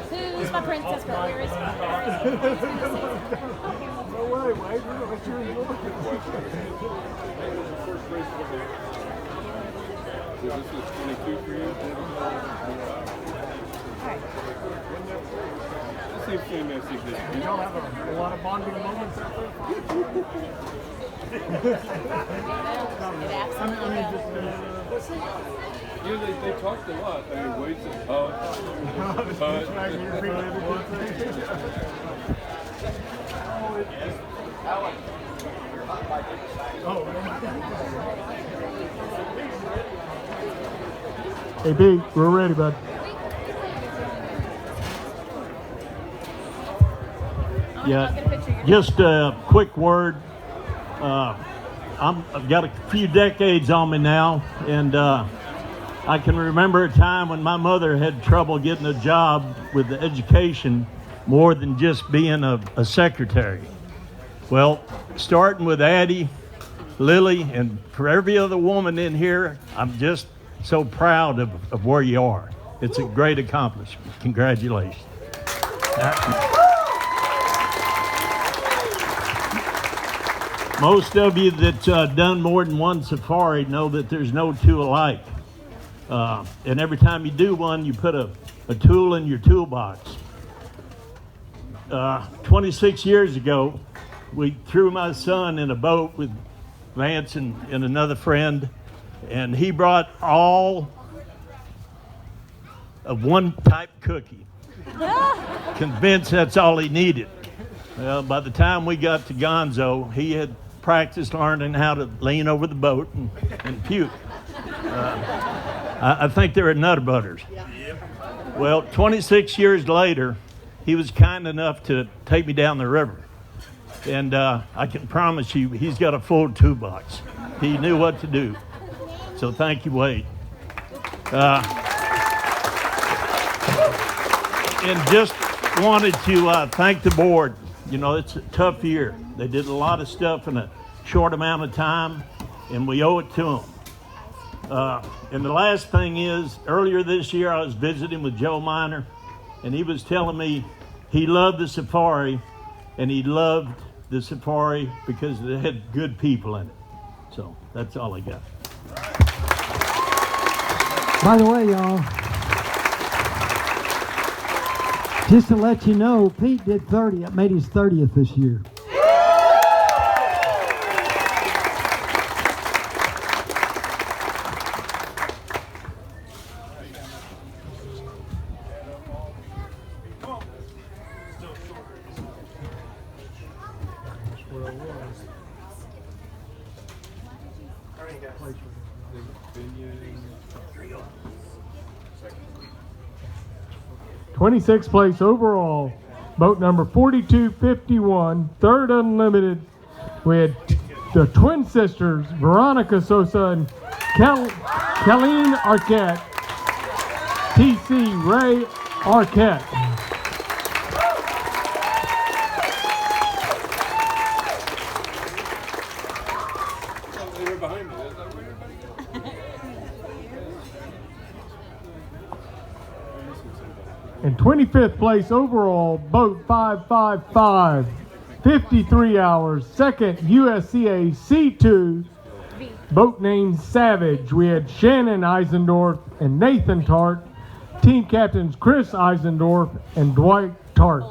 Who's my princess girl? Where is she? No way, Wade. We're gonna let you enjoy So this is 22 for you? This seems fantastic. Y'all have a lot of bonding moments out there. Yeah, they talked a lot. I mean, Wade's a Hey, Pete, we're ready, bud. Yeah, just a quick word. I've got a few decades on me now, and I can remember a time when my mother had trouble getting a job with the education more than just being a secretary. Well, starting with Addie, Lily, and for every other woman in here, I'm just so proud of where you are. It's a great accomplishment. Congratulations. Most of you that's done more than one safari know that there's no two alike. And every time you do one, you put a tool in your toolbox. 26 years ago, we threw my son in a boat with Vance and another friend, and he brought all of one type cookie. Convinced that's all he needed. Well, by the time we got to Gonzo, he had practiced learning how to lean over the boat and puke. I think they were Nutter Butters. Well, 26 years later, he was kind enough to take me down the river. And I can promise you, he's got a full toolbox. He knew what to do. So thank you, Wade. And just wanted to thank the board. You know, it's a tough year. They did a lot of stuff in a short amount of time, and we owe it to them. And the last thing is, earlier this year I was visiting with Joe Miner, and he was telling me he loved the safari, and he loved the safari because it had good people in it. So that's all I got. By the way, y'all, just to let you know, Pete did 30. Made his 30th this year. '26th place overall, boat number 4251, third unlimited. We had the twin sisters, Veronica Sosa and Colleen Arquette, TC Ray Arquette. In 25th place overall, boat 555, 53 hours, second USCA C2, boat named Savage. We had Shannon Eisendorf and Nathan Tart, team captains Chris Eisendorf and Dwight Tart.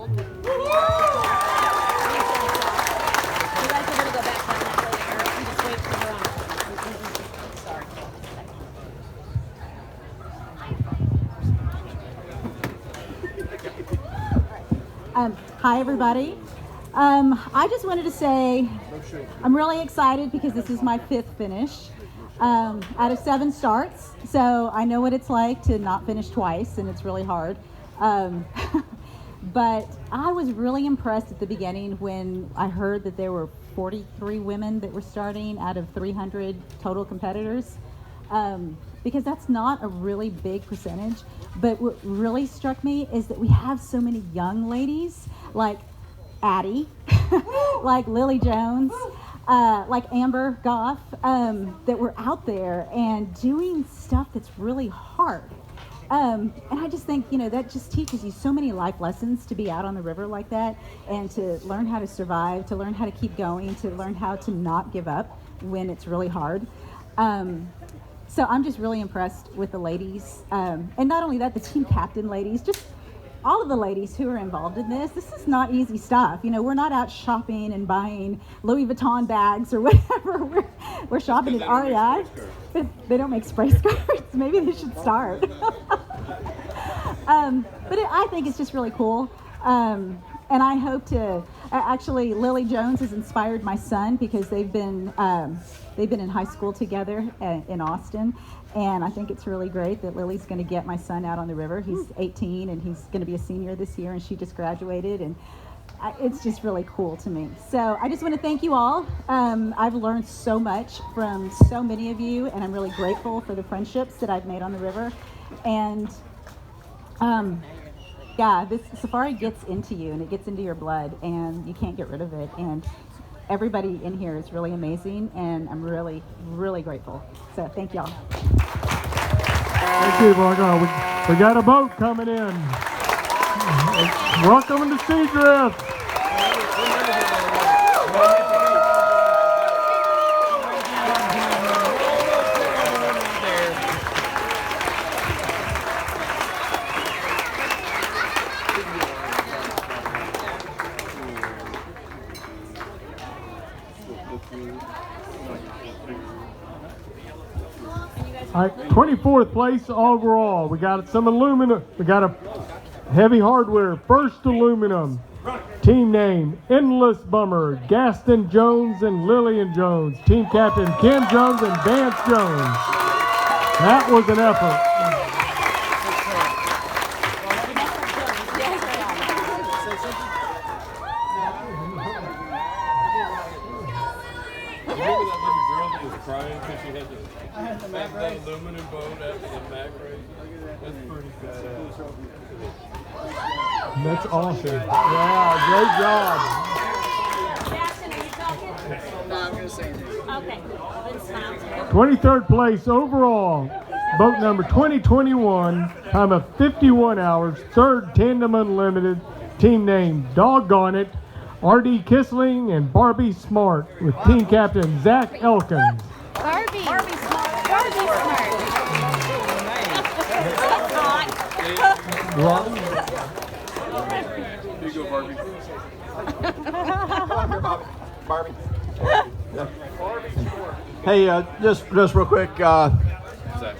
Hi everybody. I just wanted to say I'm really excited because this is my 5th finish out of 7 starts. So I know what it's like to not finish twice, and it's really hard. But I was really impressed at the beginning when I heard that there were 43 women that were starting out of 300 total competitors. Because that's not a really big percentage. But what really struck me is that we have so many young ladies like Addie, like Lily Jones, like Amber Goff, that were out there and doing stuff that's really hard. And I just think, you know, that just teaches you so many life lessons to be out on the river like that and to learn how to survive, to learn how to keep going, to learn how to not give up when it's really hard. So I'm just really impressed with the ladies. And not only that, the team captain ladies, just all of the ladies who are involved in this. This is not easy stuff. You know, we're not out shopping and buying Louis Vuitton bags or whatever. We're shopping at REI. They don't make spray skirts. Maybe they should start. But I think it's just really cool. And I hope to Actually, Lily Jones has inspired my son because they've been in high school together in Austin, and I think it's really great that Lily's going to get my son out on the river. He's 18 and he's going to be a senior this year, and she just graduated, and it's just really cool to me. So I just want to thank you all. I've learned so much from so many of you, and I'm really grateful for the friendships that I've made on the river. And yeah, this safari gets into you, and it gets into your blood, and you can't get rid of it. And everybody in here is really amazing, and I'm really, really grateful. So thank y'all. Thank you, Margot. We got a boat coming in. Welcome to Seadrift. All right, 24th place overall. We got some aluminum. We got a heavy hardware, First Aluminum. Team name, Endless Bummer, Gaston Jones and Lillian Jones. Team captain, Ken Jones and Vance Jones. That was an effort. Remember that little girl that was crying because she had that aluminum boat after the Mac race? That's pretty badass. That's awesome. Yeah, great job. Jackson, are you talking? No, I'm going to say anything. Okay. Then smile. 23rd place overall, boat number 2021, time of 51 hours, third Tandem Unlimited, team name Doggone It, R.D. Kissling and Barbie Smart, with team captain Zach Elkins. Barbie. Barbie smart. Barbie smart. Robin? Here you go, Barbie. Barbie. Hey, just real quick, I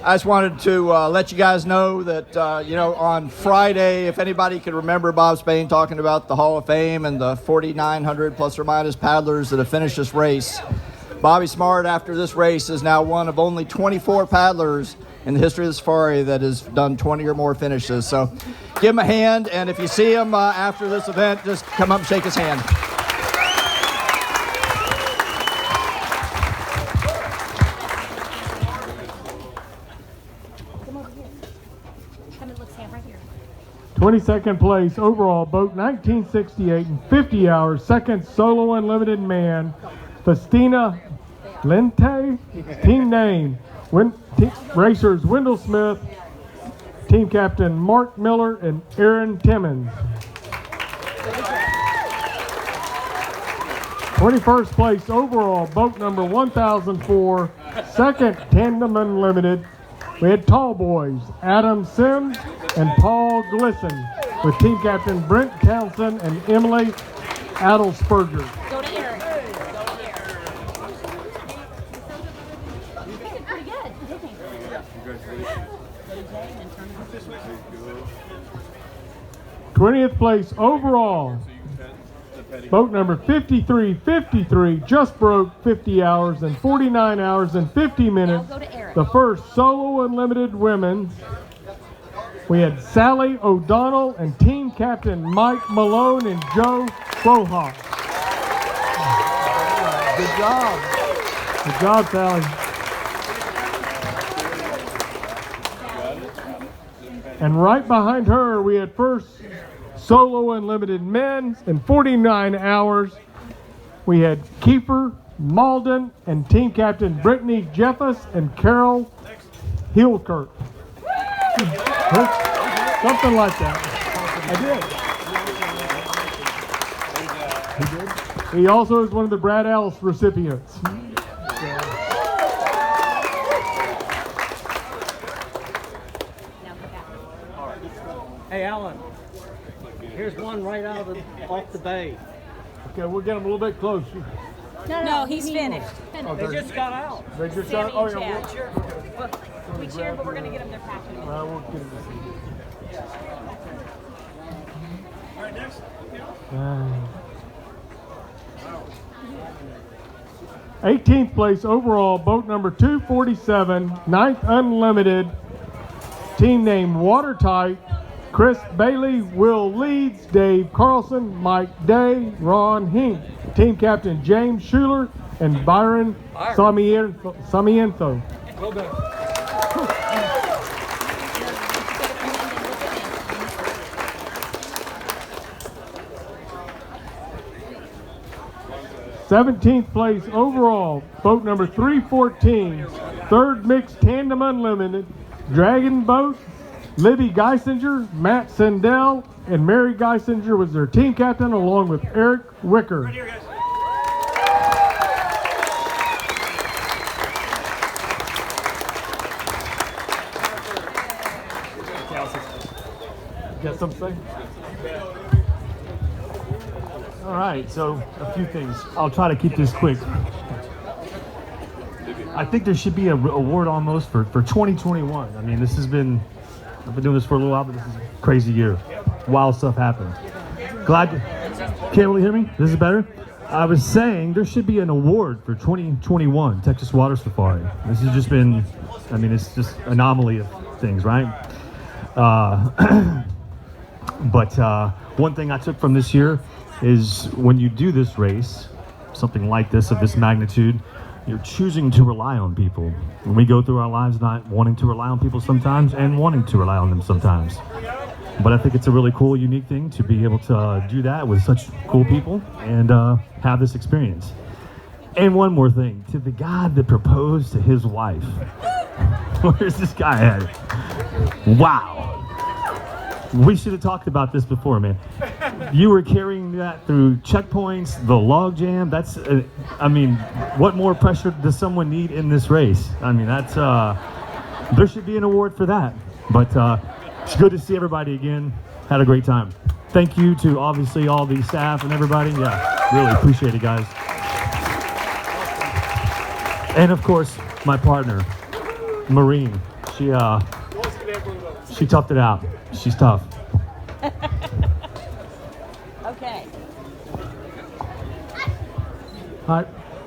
just wanted to let you guys know that, on Friday, if anybody can remember Bob Spain talking about the Hall of Fame and the 4,900 plus or minus paddlers that have finished this race, Bobby Smart, after this race, is now one of only 24 paddlers in the history of the safari that has done 20 or more finishes. So give him a hand, and if you see him after this event, just come up and shake his hand. Come over here. Come and look, stand right here. 22nd place overall, boat 1968 in 50 hours, second solo unlimited man, Festina Lente, team name, racers Wendell Smith, team captain Mark Miller and Aaron Timmons. 21st place overall, boat number 1004, second Tandem Unlimited. We had tall boys, Adam Sims and Paul Glisson, with team captain Brent Townsend and Emily Adelsperger. Go to Eric. Go to Eric. You did pretty good. Congratulations. 20th place overall, boat number 5353, just broke 50 hours and 49 hours and 50 minutes. The first solo unlimited women's. We had Sally O'Donnell and team captain Mike Malone and Joe Frohoff. Good job. Good job, Sally. And right behind her, we had first solo unlimited men in 49 hours. We had Kiefer Malden and team captain Brittany Jeffus and Carol Hillkirk. Something like that. I did. He did. He also is one of the Brad Ellis recipients. Hey, Alan, here's one right out of off the bay. Okay, we'll get him a little bit closer. No, he's finished. Oh, They just got out. They just Sammy got, oh and yeah. Chad. We cheered, but we're going to get them their package. We'll get him. All right, next. 18th place overall, boat number 247, 9th Unlimited, team name Watertight, Chris Bailey, Will Leeds, Dave Carlson, Mike Day, Ron Hink. Team captain James Schuler and Byron Samienzo. Well done. 17th place overall, boat number 314, 3rd Mixed Tandem Unlimited, Dragon Boat, Libby Geisinger, Matt Sendell, and Mary Geisinger was their team captain along with Eric Wicker. Got something? All right, so a few things. I'll try to keep this quick. I think there should be an award almost for 2021. I mean, I've been doing this for a little while, but this is a crazy year. Wild stuff happened. Can't really hear me? This is better? I was saying there should be an award for 2021 Texas Water Safari. This has just been, it's just anomaly of things, right? But one thing I took from this year is when you do this race, something like this of this magnitude, you're choosing to rely on people. When we go through our lives not wanting to rely on people sometimes and wanting to rely on them sometimes. But I think it's a really cool, unique thing to be able to do that with such cool people and have this experience. And one more thing, to the guy that proposed to his wife. Where's this guy at? Wow. We should have talked about this before, man. You were carrying that through checkpoints, the log jam. That's, what more pressure does someone need in this race? That's, there should be an award for that. But it's good to see everybody again. Had a great time. Thank you to obviously all the staff and everybody. Yeah, really appreciate it, guys. And of course, my partner, Maureen. She toughed it out. She's tough. Okay.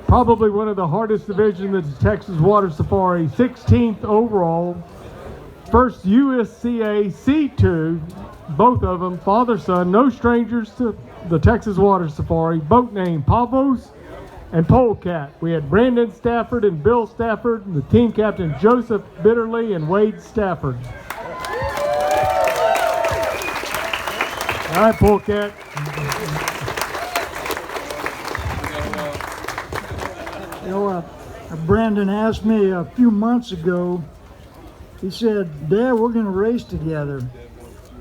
Probably one of the hardest divisions of the Texas Water Safari, 16th overall. First USCA C2, both of them, father-son, no strangers to the Texas Water Safari. Boat name Pavos and Polecat. We had Brandon Stafford and Bill Stafford, and the team captain Joseph Bitterly and Wade Stafford. All right, Polecat. Brandon asked me a few months ago, he said, Dad, we're going to race together.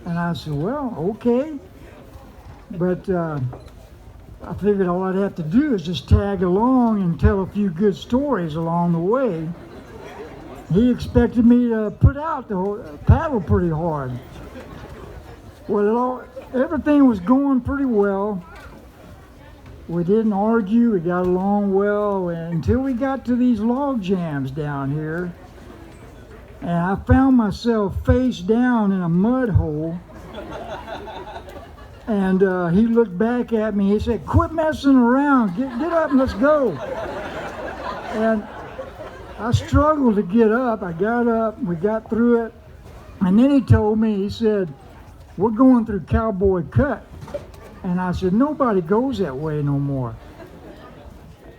And I said, well, okay. But I figured all I'd have to do is just tag along and tell a few good stories along the way. He expected me to put out the paddle pretty hard. Well, everything was going pretty well. We didn't argue, we got along well until we got to these log jams down here. And I found myself face down in a mud hole. And he looked back at me, he said, quit messing around, get up and let's go. And I struggled to get up. I got up, we got through it. And then he told me, he said, we're going through Cowboy Cut. And I said, nobody goes that way no more.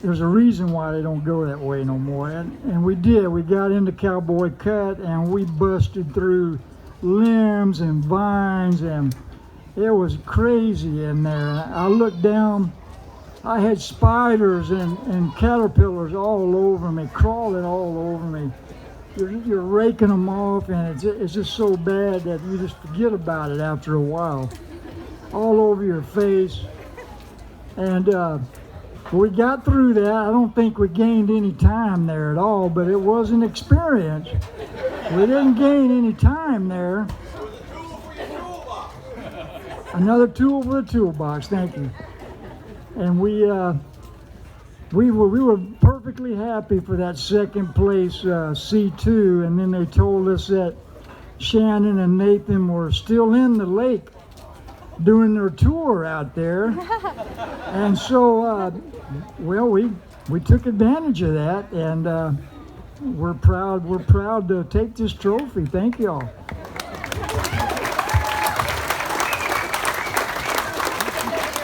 There's a reason why they don't go that way no more. And we did. We got into Cowboy Cut and we busted through limbs and vines, and it was crazy in there. And I looked down, I had spiders and caterpillars all over me, crawling all over me. You're raking them off, and it's just so bad that you just forget about it after a while. All over your face. And we got through that. I don't think we gained any time there at all, but it was an experience. We didn't gain any time there. Another tool for the toolbox, thank you. And we were perfectly happy for that second place C2, and then they told us that Shannon and Nathan were still in the lake doing their tour out there. And so, we we took advantage of that, and we're proud to take this trophy. Thank y'all.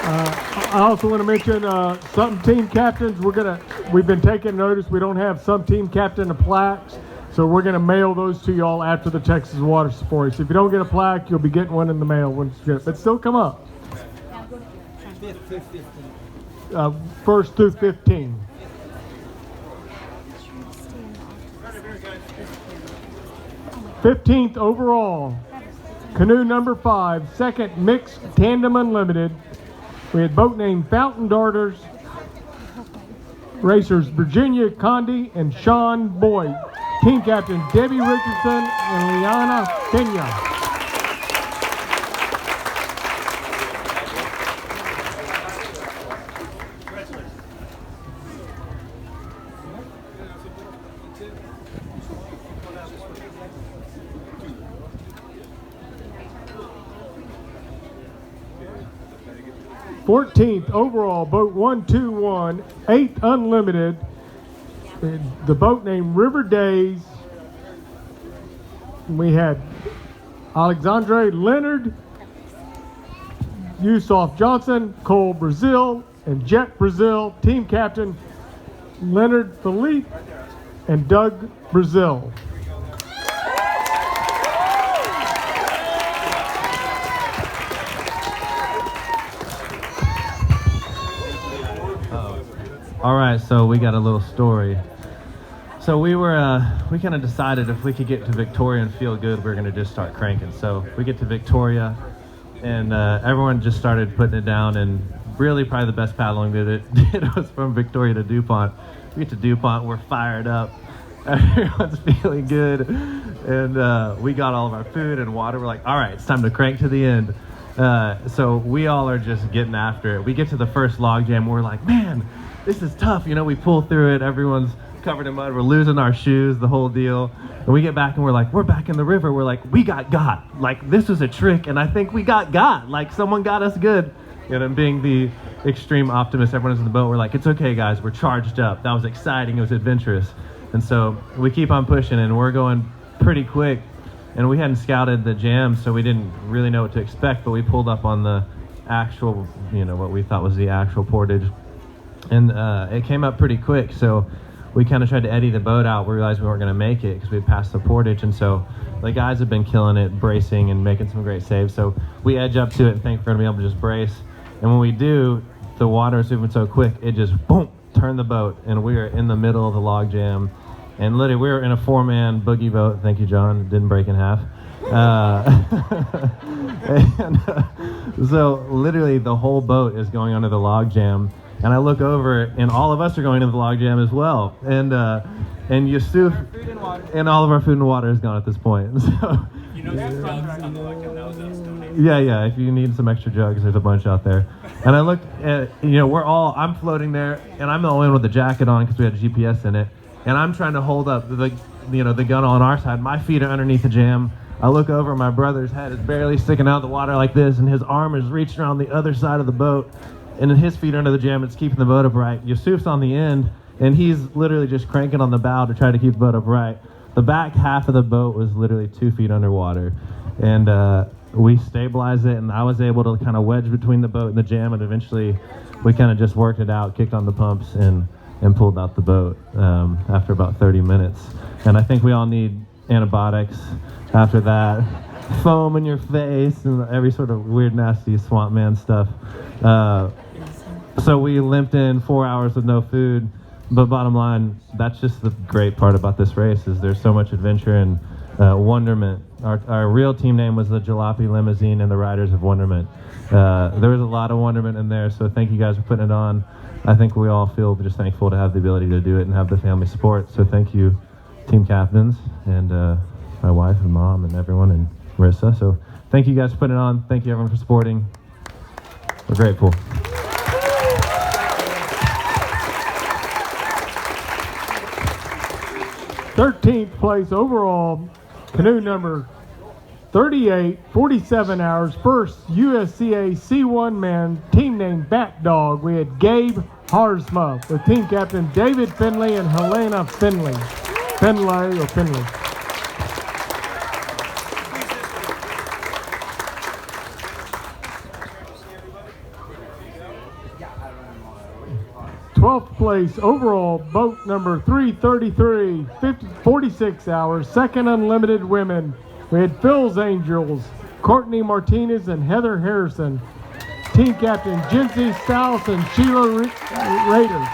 I also want to mention some team captains. We've been taking notice. We don't have some team captain plaques, so we're gonna mail those to y'all after the Texas Water Safari. So if you don't get a plaque, you'll be getting one in the mail once you get it. But still come up. 1st through 15. #15th overall, canoe number 5, second mixed tandem unlimited. We had boat named Fountain Darters, racers Virginia Condi and Sean Boyd. Team captain Debbie Richardson and Liana Pena. #14th overall, boat 121, 8th unlimited. The boat named River Days. We had Alexandre Leonard, Yusuf Johnson, Cole Brazil, and Jet Brazil. Team captain Leonard Philippe and Doug Brazil. All right, so we got a little story. So we kind of decided if we could get to Victoria and feel good, we we're gonna just start cranking. So we get to Victoria, and everyone just started putting it down, and really probably the best paddling that it did was from Victoria to DuPont. We get to DuPont, we're fired up, everyone's feeling good, and we got all of our food and water. We're like, all right, it's time to crank to the end. So we all are just getting after it. We get to the first log jam, we're like, man, this is tough. You know, we pull through it, everyone's covered in mud, we're losing our shoes, the whole deal. And we get back and we're like, we're back in the river. We're like, we got. Like, this was a trick, and I think we got. Like, someone got us good. And I'm being the extreme optimist. Everyone's in the boat. We're like, it's okay, guys. We're charged up. That was exciting. It was adventurous. And so we keep on pushing, and we're going pretty quick. And we hadn't scouted the jam, so we didn't really know what to expect, but we pulled up on the actual, you know, what we thought was the actual portage. And it came up pretty quick, so we kind of tried to eddy the boat out. We realized we weren't going to make it because we had passed the portage, and so the guys have been killing it, bracing and making some great saves. So we edge up to it and think we're going to be able to just brace. And when we do, the water is moving so quick, it just, boom, turned the boat, and we are in the middle of the log jam. And literally, we were in a 4-man boogie boat. Thank you, John. It didn't break in half. So literally, the whole boat is going under the log jam. And I look over, and all of us are going into the log jam as well. And Yusuf, and all of our food and water is gone at this point. So, yeah. If you need some extra jugs, there's a bunch out there. And I looked at, I'm floating there, and I'm the only one with the jacket on because we had GPS in it. And I'm trying to hold up the gun on our side. My feet are underneath the jam. I look over, my brother's head is barely sticking out of the water like this, and his arm is reaching around the other side of the boat. And his feet are under the jam, it's keeping the boat upright. Yusuf's on the end, and he's literally just cranking on the bow to try to keep the boat upright. The back half of the boat was literally 2 feet underwater. And we stabilized it, and I was able to kind of wedge between the boat and the jam, and eventually we kind of just worked it out, kicked on the pumps, and pulled out the boat after about 30 minutes. And I think we all need antibiotics after that. Foam in your face and every sort of weird, nasty swamp man stuff. So we limped in 4 hours with no food, but bottom line, that's just the great part about this race is there's so much adventure and wonderment. Our real team name was the Jalopy Limousine and the Riders of Wonderment. There was a lot of wonderment in there, so thank you guys for putting it on. I think we all feel just thankful to have the ability to do it and have the family support. So thank you, team captains, and my wife and mom and everyone, and Marissa. So thank you guys for putting it on. Thank you everyone for supporting. We're grateful. #13th place overall, canoe number 38, 47 hours, first USCA C1 man, team named Bat Dog. We had Gabe Harzma with team captain David Finley and Helena Finley. Finley. 12th place overall, boat number 333, 46 hours, second unlimited women. We had Phil's Angels, Courtney Martinez and Heather Harrison. Team captain Jinsey South and Sheila Rader.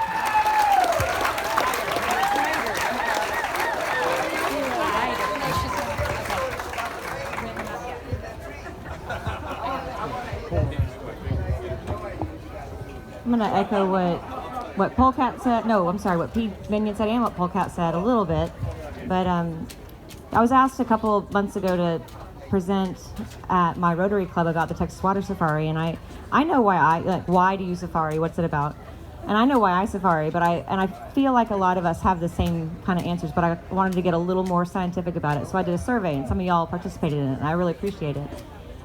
I'm going to echo what Polecat said. No, I'm sorry, what Pete Minion said and what Polecat said a little bit. But I was asked a couple months ago to present at my Rotary Club about the Texas Water Safari, and I know why do you safari? What's it about? And I know why I safari, but I feel like a lot of us have the same kind of answers, but I wanted to get a little more scientific about it. So I did a survey, and some of y'all participated in it, and I really appreciate it.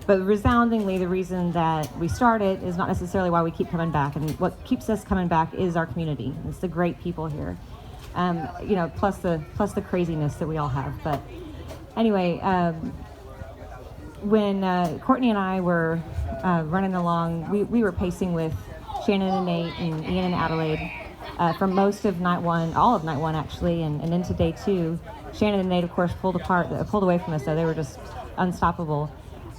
But resoundingly, the reason that we started is not necessarily why we keep coming back. And what keeps us coming back is our community. It's the great people here, plus the craziness that we all have. But anyway, when Courtney and I were running along, we were pacing with Shannon and Nate and Ian and Adelaide for most of night one, all of night one actually, and into day two. Shannon and Nate, of course, pulled away from us, though. They were just unstoppable.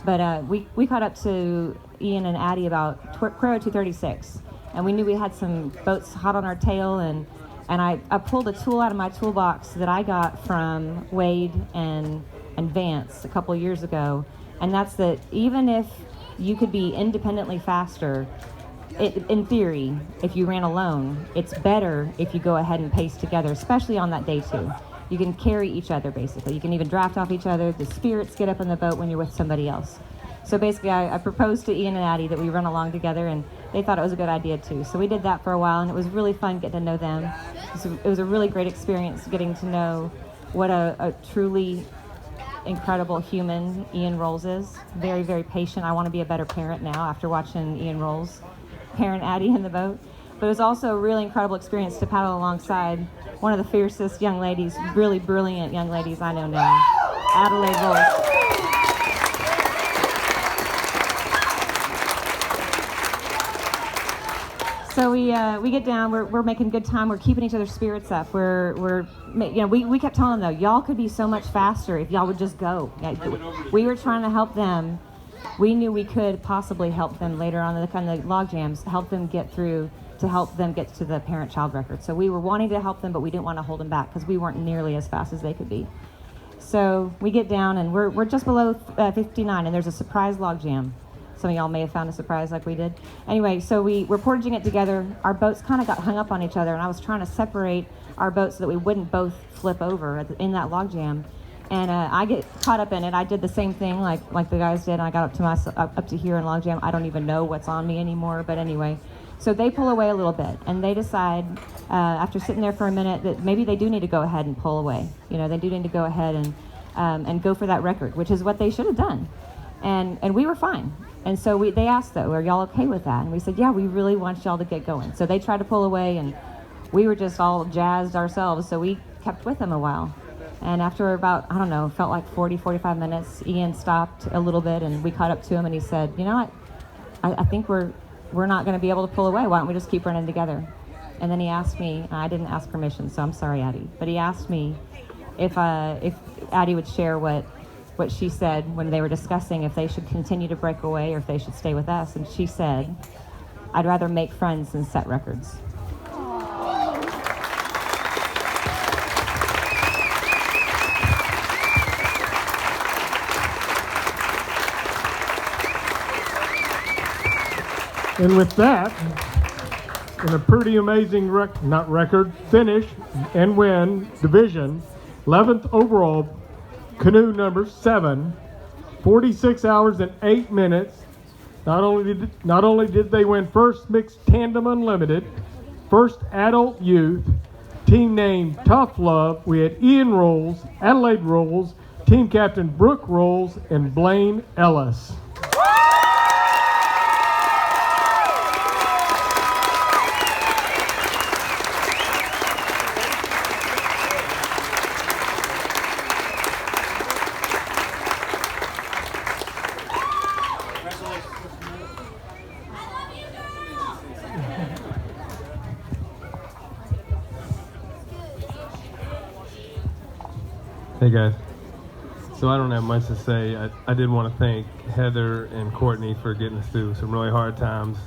But we caught up to Ian and Addie about Quero 236, and we knew we had some boats hot on our tail, and I pulled a tool out of my toolbox that I got from Wade and Vance a couple years ago, and that's that even if you could be independently faster, in theory, if you ran alone, it's better if you go ahead and pace together, especially on that day two. You can carry each other, basically. You can even draft off each other. The spirits get up in the boat when you're with somebody else. So basically, I proposed to Ian and Addie that we run along together, and they thought it was a good idea too. So we did that for a while, and it was really fun getting to know them. It was a really great experience getting to know what a truly incredible human Ian Rolls is. Very, very patient. I want to be a better parent now after watching Ian Rolls parent Addie in the boat. But it was also a really incredible experience to paddle alongside one of the fiercest young ladies, really brilliant young ladies I know now, Adelaide Rolls. So we get down, we're making good time, we're keeping each other's spirits up. We kept telling them though, y'all could be so much faster if y'all would just go. We were trying to help them. We knew we could possibly help them later on in the log jams, help them get through to help them get to the parent-child record. So we were wanting to help them, but we didn't want to hold them back because we weren't nearly as fast as they could be. So we get down, and we're just below 59, and there's a surprise log jam. Some of y'all may have found a surprise like we did. Anyway, so we're portaging it together. Our boats kind of got hung up on each other, and I was trying to separate our boats so that we wouldn't both flip over in that log jam. And I get caught up in it. I did the same thing like the guys did, and I got up to here in log jam. I don't even know what's on me anymore, but anyway. So they pull away a little bit, and they decide, after sitting there for a minute, that maybe they do need to go ahead and pull away. They do need to go ahead and go for that record, which is what they should have done. And we were fine. And so they asked, though, are y'all okay with that? And we said, yeah, we really want y'all to get going. So they tried to pull away, and we were just all jazzed ourselves, so we kept with them a while. And after about, I don't know, felt like 40, 45 minutes, Ian stopped a little bit, and we caught up to him, and he said, you know what, I think we're not going to be able to pull away. Why don't we just keep running together? And then he asked me, and I didn't ask permission, so I'm sorry, Addie, but he asked me if Addie would share what she said when they were discussing if they should continue to break away or if they should stay with us. And she said, I'd rather make friends than set records. And with that, in a pretty amazing finish and win division, 11th overall, canoe number 7, 46 hours and 8 minutes. Not only did they win first mixed tandem unlimited, first adult youth, team name Tough Love. We had Ian Rolls, Adelaide Rolls, team captain Brooke Rolls, and Blaine Ellis. Hey guys. So I don't have much to say. I did want to thank Heather and Courtney for getting us through some really hard times.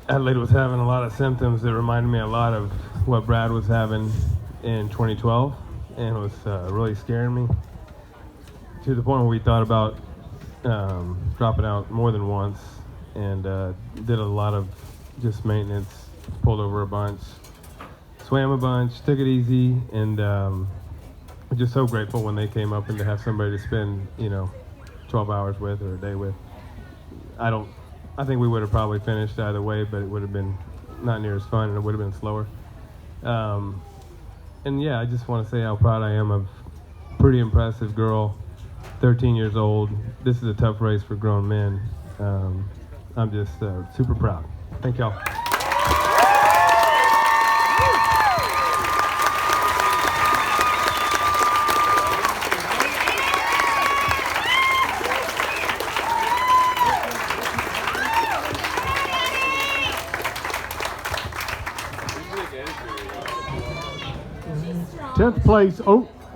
Adelaide was having a lot of symptoms that reminded me a lot of what Brad was having in 2012, and it was really scaring me to the point where we thought about dropping out more than once, and did a lot of just maintenance, pulled over a bunch, swam a bunch, took it easy, and I'm just so grateful when they came up and to have somebody to spend, 12 hours with or a day with. I think we would have probably finished either way, but it would have been not near as fun and it would have been slower. And yeah, I just want to say how proud I am of a pretty impressive girl, 13 years old. This is a tough race for grown men. I'm just super proud. Thank y'all.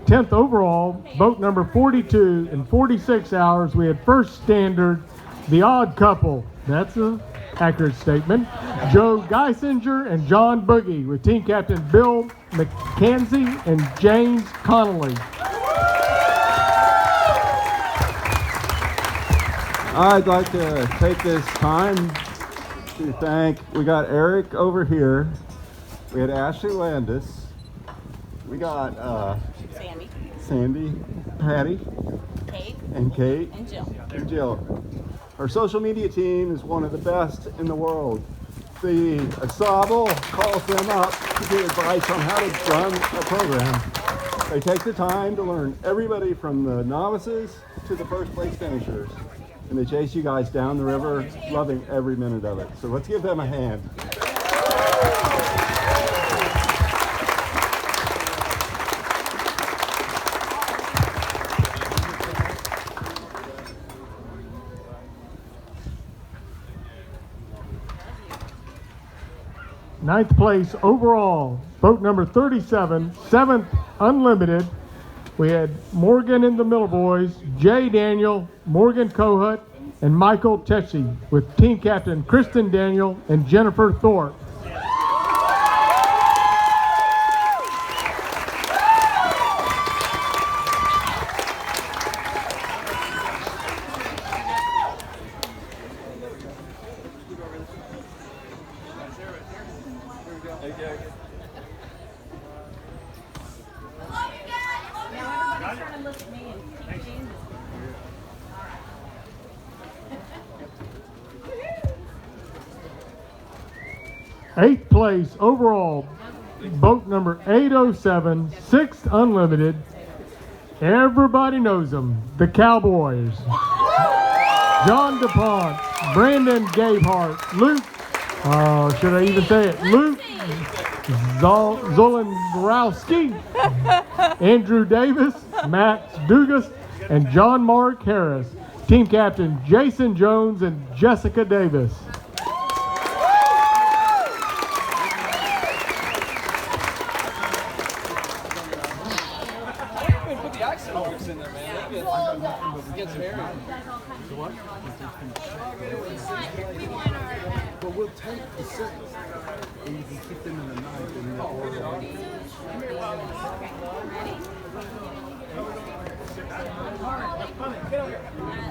Tenth overall, boat number 42 in 46 hours. We had first standard, the odd couple. That's an accurate statement. Joe Geisinger and John Boogie with team captain Bill McKenzie and James Connolly. I'd like to take this time to thank, we got Eric over here, we had Ashley Landis, we got Sandy, Patty, Kate, and Kate, and Jill. And Jill. Our social media team is one of the best in the world. The Asable calls them up to get advice on how to run a program. They take the time to learn everybody from the novices to the first place finishers. And they chase you guys down the river, loving every minute of it. So let's give them a hand. Ninth place overall, boat number 37, 7th unlimited. We had Morgan and the Miller Boys, Jay Daniel, Morgan Kohut, and Michael Tetchy with team captain Kristen Daniel and Jennifer Thorpe. Eighth place overall, boat number 807, 6th unlimited. Everybody knows them, the Cowboys. John DuPont, Brandon Gabehart, Luke, should I even say it? Luke Zolanbrowski, Andrew Davis, Max Dugas, and John Mark Harris. Team captain Jason Jones and Jessica Davis. But we'll take the six and you can keep them in the ninth and then all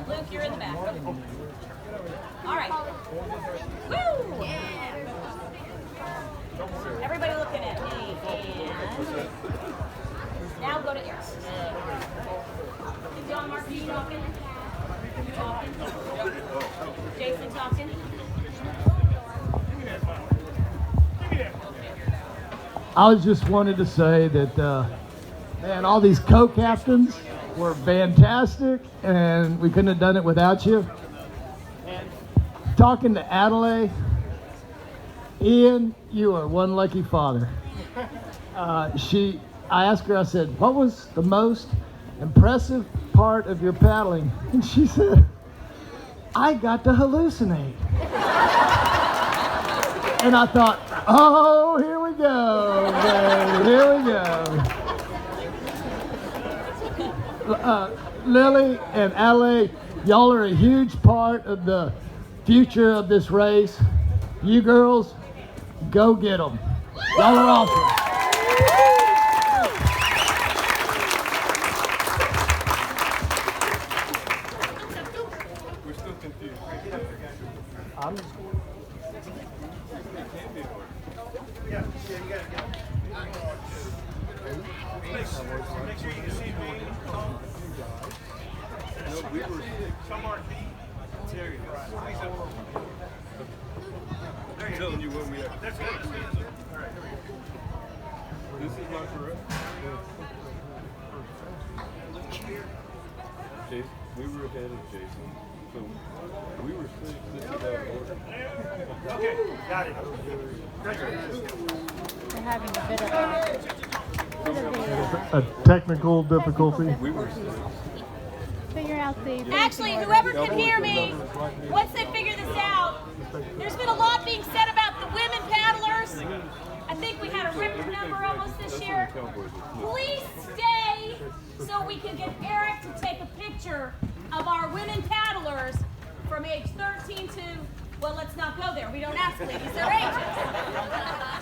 Luke, you're in the back. All right. Woo! Yeah. Everybody looking at me. And now go to Eric. John Mark, you talking? You talking? Jason talking? I just wanted to say that, man, all these co-captains were fantastic, and we couldn't have done it without you. And talking to Adelaide, Ian, you are one lucky father. I asked her, I said, what was the most impressive part of your paddling? And she said, I got to hallucinate. And I thought, oh, here we go, baby, here we go. Lily and Ale, y'all are a huge part of the future of this race. You girls, go get them. Y'all are awesome. We're still confused. Make sure you can see me. No, we were some are Terry. They're telling you what we are. That's good. All right. This is my correct. Jason, we were ahead of Jason. So we were six. This is our order. Okay, got it. We're having a bit of A technical difficulty. figure out the... Actually, whoever can hear me, once they figure this out, there's been a lot being said about the women paddlers. I think we had a record number almost this year. Please stay so we can get Eric to take a picture of our women paddlers from age 13 to, well, let's not go there. We don't ask ladies their ages.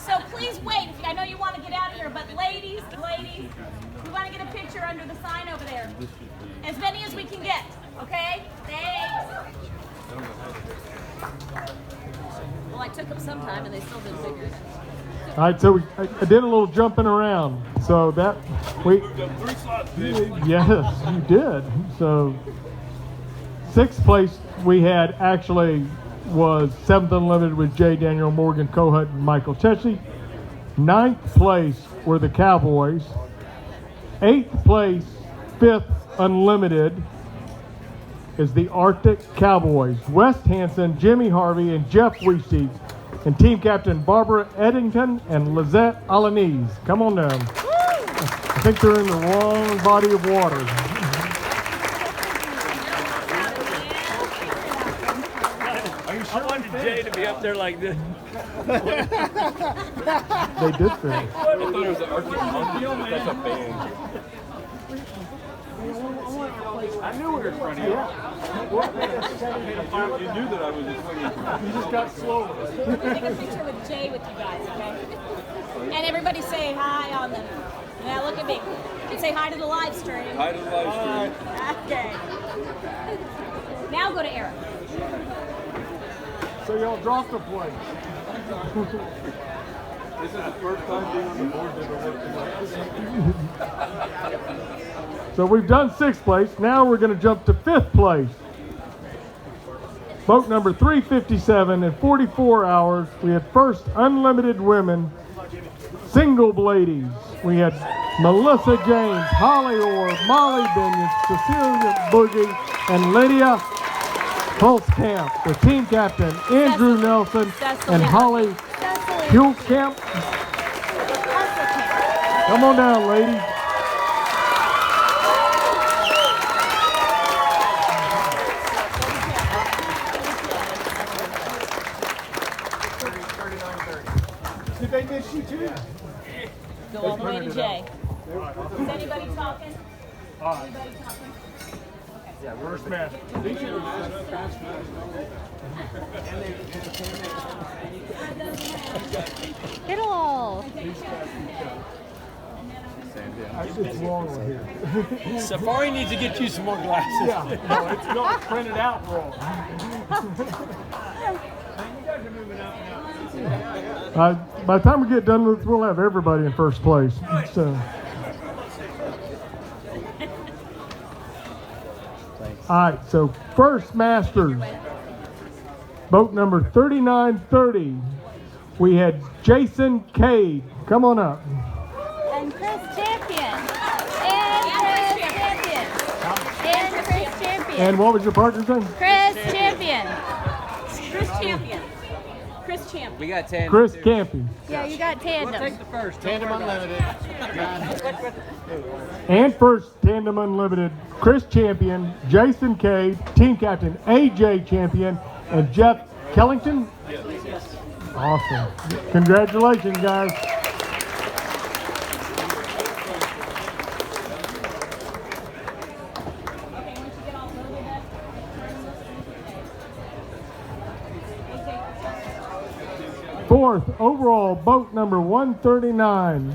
So please wait. I know you want to get out of here, but ladies, we want to get a picture under the sign over there. As many as we can get, okay? Thanks. Well, I took them sometime and they still didn't figure it out. All right, so I did a little jumping around. So that we yes, you did. So sixth place we had actually was 7th Unlimited with J. Daniel Morgan, Kohut, and Michael Chesney. 9th place were the Cowboys. 8th place, 5th Unlimited, is the Arctic Cowboys. Wes Hansen, Jimmy Harvey, and Jeff Weesey. And team captain Barbara Eddington and Lizette Alanese. Come on down. I think they're in the wrong body of water. I wanted Jay to be up there like this. They did fit. I thought it was an Arctic Monkey. That's a band. I knew we were in front of you. You knew that I was just waiting for you. You just got slower. We'll take a picture with Jay with you guys, okay? And everybody say hi on the... Now look at me. And say hi to the live stream. Hi to the live stream. Okay. Now go to Eric. So y'all dropped the plate. This is the first time being on the board that we're working like So we've done 6th place. Now we're going to jump to 5th place. Boat number 357 in 44 hours. We had first Unlimited Women, single ladies. We had Melissa James, Holly Orr, Molly Binion, Cecilia Boogie, and Lydia Holzkamp. The team captain, Andrew Nelson and Holly Hulskamp. Come on down, ladies. Did they miss you too? Go all the way to Jay. Is anybody talking? Anybody talking? Yeah, we're smashed. Hello. It's wrong here. Safari needs to get you some more glasses. Yeah, no, it's not printed out wrong. By the time we get done with it, we'll have everybody in first place. So. All right, so first Masters, boat number 3930, we had Jason Cade. Come on up. And Chris Champion. And Chris Champion. And Chris Champion. And what was your partner's name? Chris Champion. Chris Champion. Chris Champion. We got 10. Chris Campy. Yeah, you got tandem. We'll take the first. Tandem Unlimited. And first Tandem Unlimited, Chris Champion, Jason Cade, team captain AJ Champion, and Jeff Kellington. Yes. Awesome. Congratulations, guys. Fourth overall, boat number 139.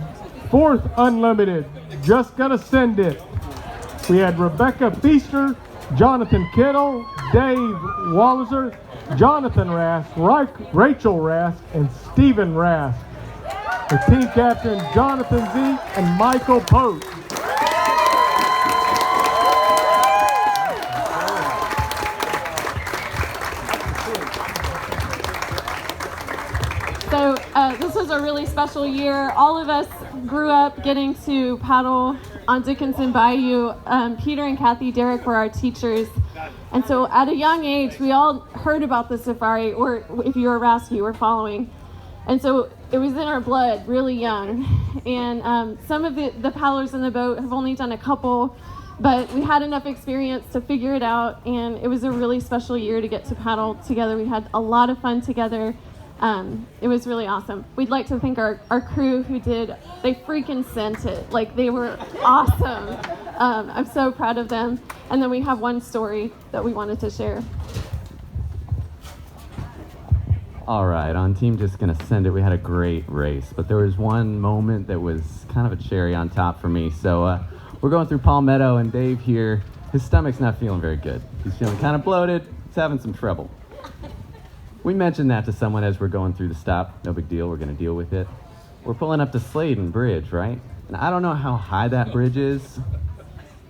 Fourth unlimited, just gonna send it. We had Rebecca Feaster, Jonathan Kittle, Dave Walliser, Jonathan Rask, Rachel Rask, and Stephen Rask. The team captain, Jonathan Zeke and Michael Pope. So this was a really special year. All of us grew up getting to paddle on Dickinson Bayou. Peter and Kathy Derrick were our teachers. And so at a young age, we all heard about the safari, or if you were Rask, you were following. And so it was in our blood really young. And some of the paddlers in the boat have only done a couple, but we had enough experience to figure it out. And it was a really special year to get to paddle together. We had a lot of fun together. It was really awesome. We'd like to thank our crew they freaking sent it. Like, they were awesome. I'm so proud of them. And then we have one story that we wanted to share. All right, on Team Just Gonna Send It, we had a great race, but there was one moment that was kind of a cherry on top for me. So we're going through Palmetto, and Dave here, his stomach's not feeling very good. He's feeling kind of bloated. He's having some trouble. We mentioned that to someone as we're going through the stop. No big deal, we're gonna deal with it. We're pulling up to Sladen Bridge, right? And I don't know how high that bridge is,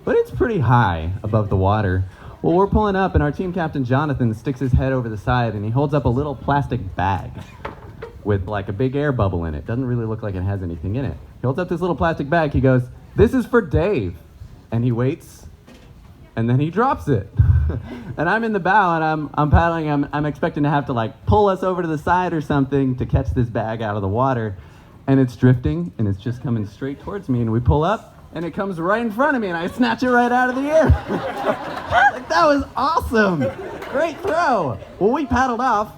but it's pretty high above the water. Well, we're pulling up and our team captain, Jonathan, sticks his head over the side and he holds up a little plastic bag with like a big air bubble in it. Doesn't really look like it has anything in it. He holds up this little plastic bag, he goes, "This is for Dave." And he waits, and then he drops it. And I'm in the bow and I'm paddling. I'm expecting to have to like pull us over to the side or something to catch this bag out of the water. And it's drifting and it's just coming straight towards me. And we pull up and it comes right in front of me and I snatch it right out of the air. Like, that was awesome. Great throw. Well, we paddled off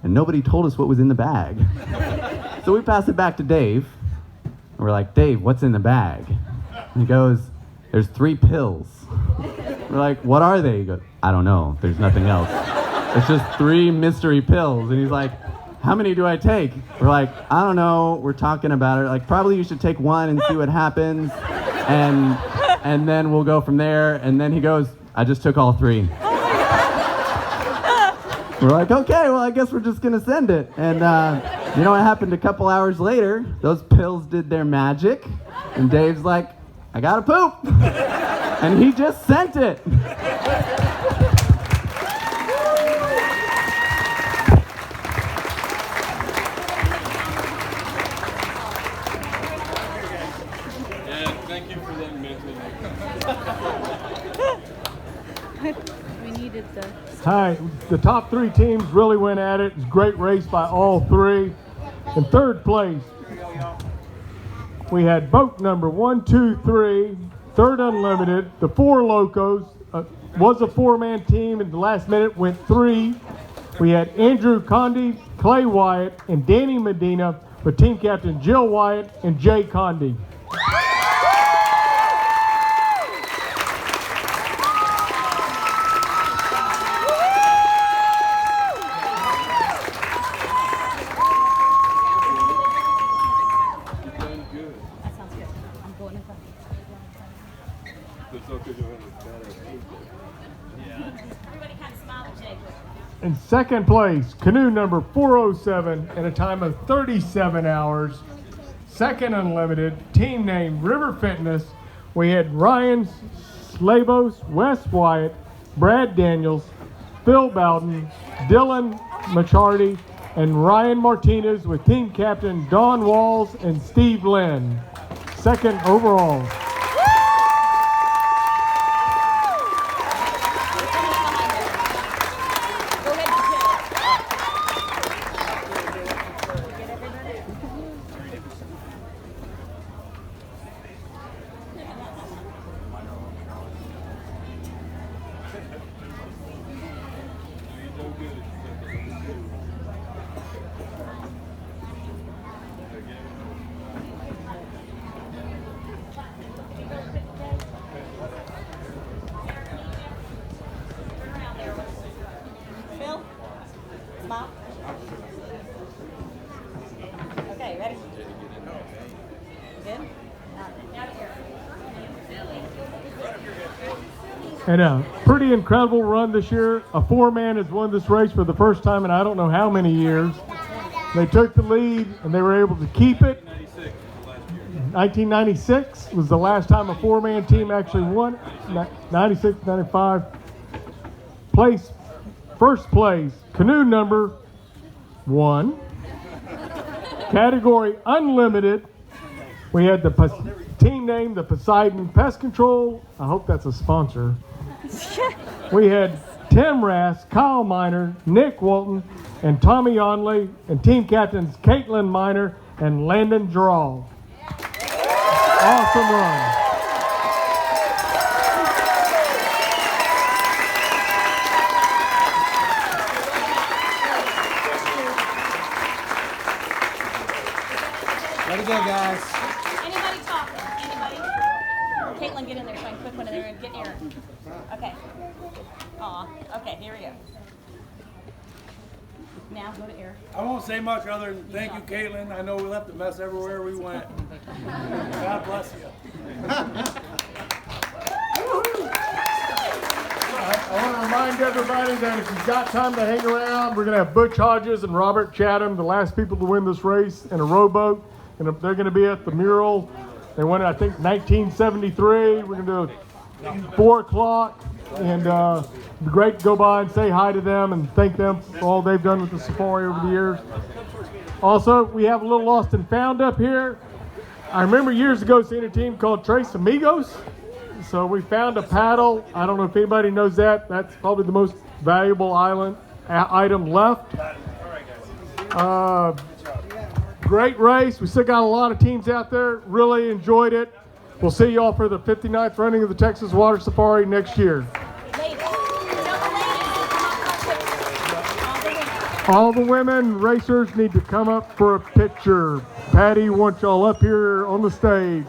and nobody told us what was in the bag. So we pass it back to Dave. And we're like, "Dave, what's in the bag?" And he goes, "There's 3 pills." We're like, "What are they?" He goes, "I don't know. There's nothing else. It's just 3 mystery pills." And he's like, "How many do I take?" We're like, "I don't know. We're talking about it. Like, probably you should take 1 and see what happens. And then we'll go from there." And then he goes, "I just took all 3. We're like, "Okay, well, I guess we're just going to send it." And you know what happened a couple hours later? Those pills did their magic. And Dave's like, "I gotta poop." And he just sent it. And thank you for that mental. We needed the... Hi, the top 3 teams really went at it. It's a great race by all 3. In third place, we had boat number 123, third unlimited. The 4 Locos was a 4-man team. In the last minute went 3. We had Andrew Condi, Clay Wyatt, and Danny Medina with team captain Jill Wyatt and Jay Condi. In second place, canoe number 407 at a time of 37 hours. Second unlimited, team name River Fitness. We had Ryan Slavos, Wes Wyatt, Brad Daniels, Phil Bowden, Dylan Machardi, and Ryan Martinez with team captain Don Walls and Steve Lynn. Second overall. And a pretty incredible run this year. A four-man has won this race for the first time in I don't know how many years. They took the lead and they were able to keep it. 1996 was the last time a four-man team actually won. 96, 95. First place, canoe number 1. Category unlimited. We had the team name, the Poseidon Pest Control. I hope that's a sponsor. We had Tim Rass, Kyle Miner, Nick Walton, and Tommy Onley, and team captains Caitlin Miner and Landon Drawl. Awesome run. Let it go, guys. Anybody talking? Anybody? Caitlin, get in there so I can put one in there and get Aaron. Okay. Aw. Okay, here we go. Now go to Aaron. I won't say much other than thank you, Caitlin. I know we left a mess everywhere we went. God bless you. I want to remind everybody that if you've got time to hang around, we're going to have Butch Hodges and Robert Chatham, the last people to win this race, in a rowboat. And they're going to be at the mural. They won it, I think, 1973. We're going to do it 4 o'clock. And it'd be great to go by and say hi to them and thank them for all they've done with the safari over the years. Also, we have a little lost and found up here. I remember years ago seeing a team called Tres Amigos. So we found a paddle. I don't know if anybody knows that. That's probably the most valuable item left. Great race. We still got a lot of teams out there. Really enjoyed it. We'll see y'all for the 59th running of the Texas Water Safari next year. All the women racers need to come up for a picture. Patty wants y'all up here on the stage.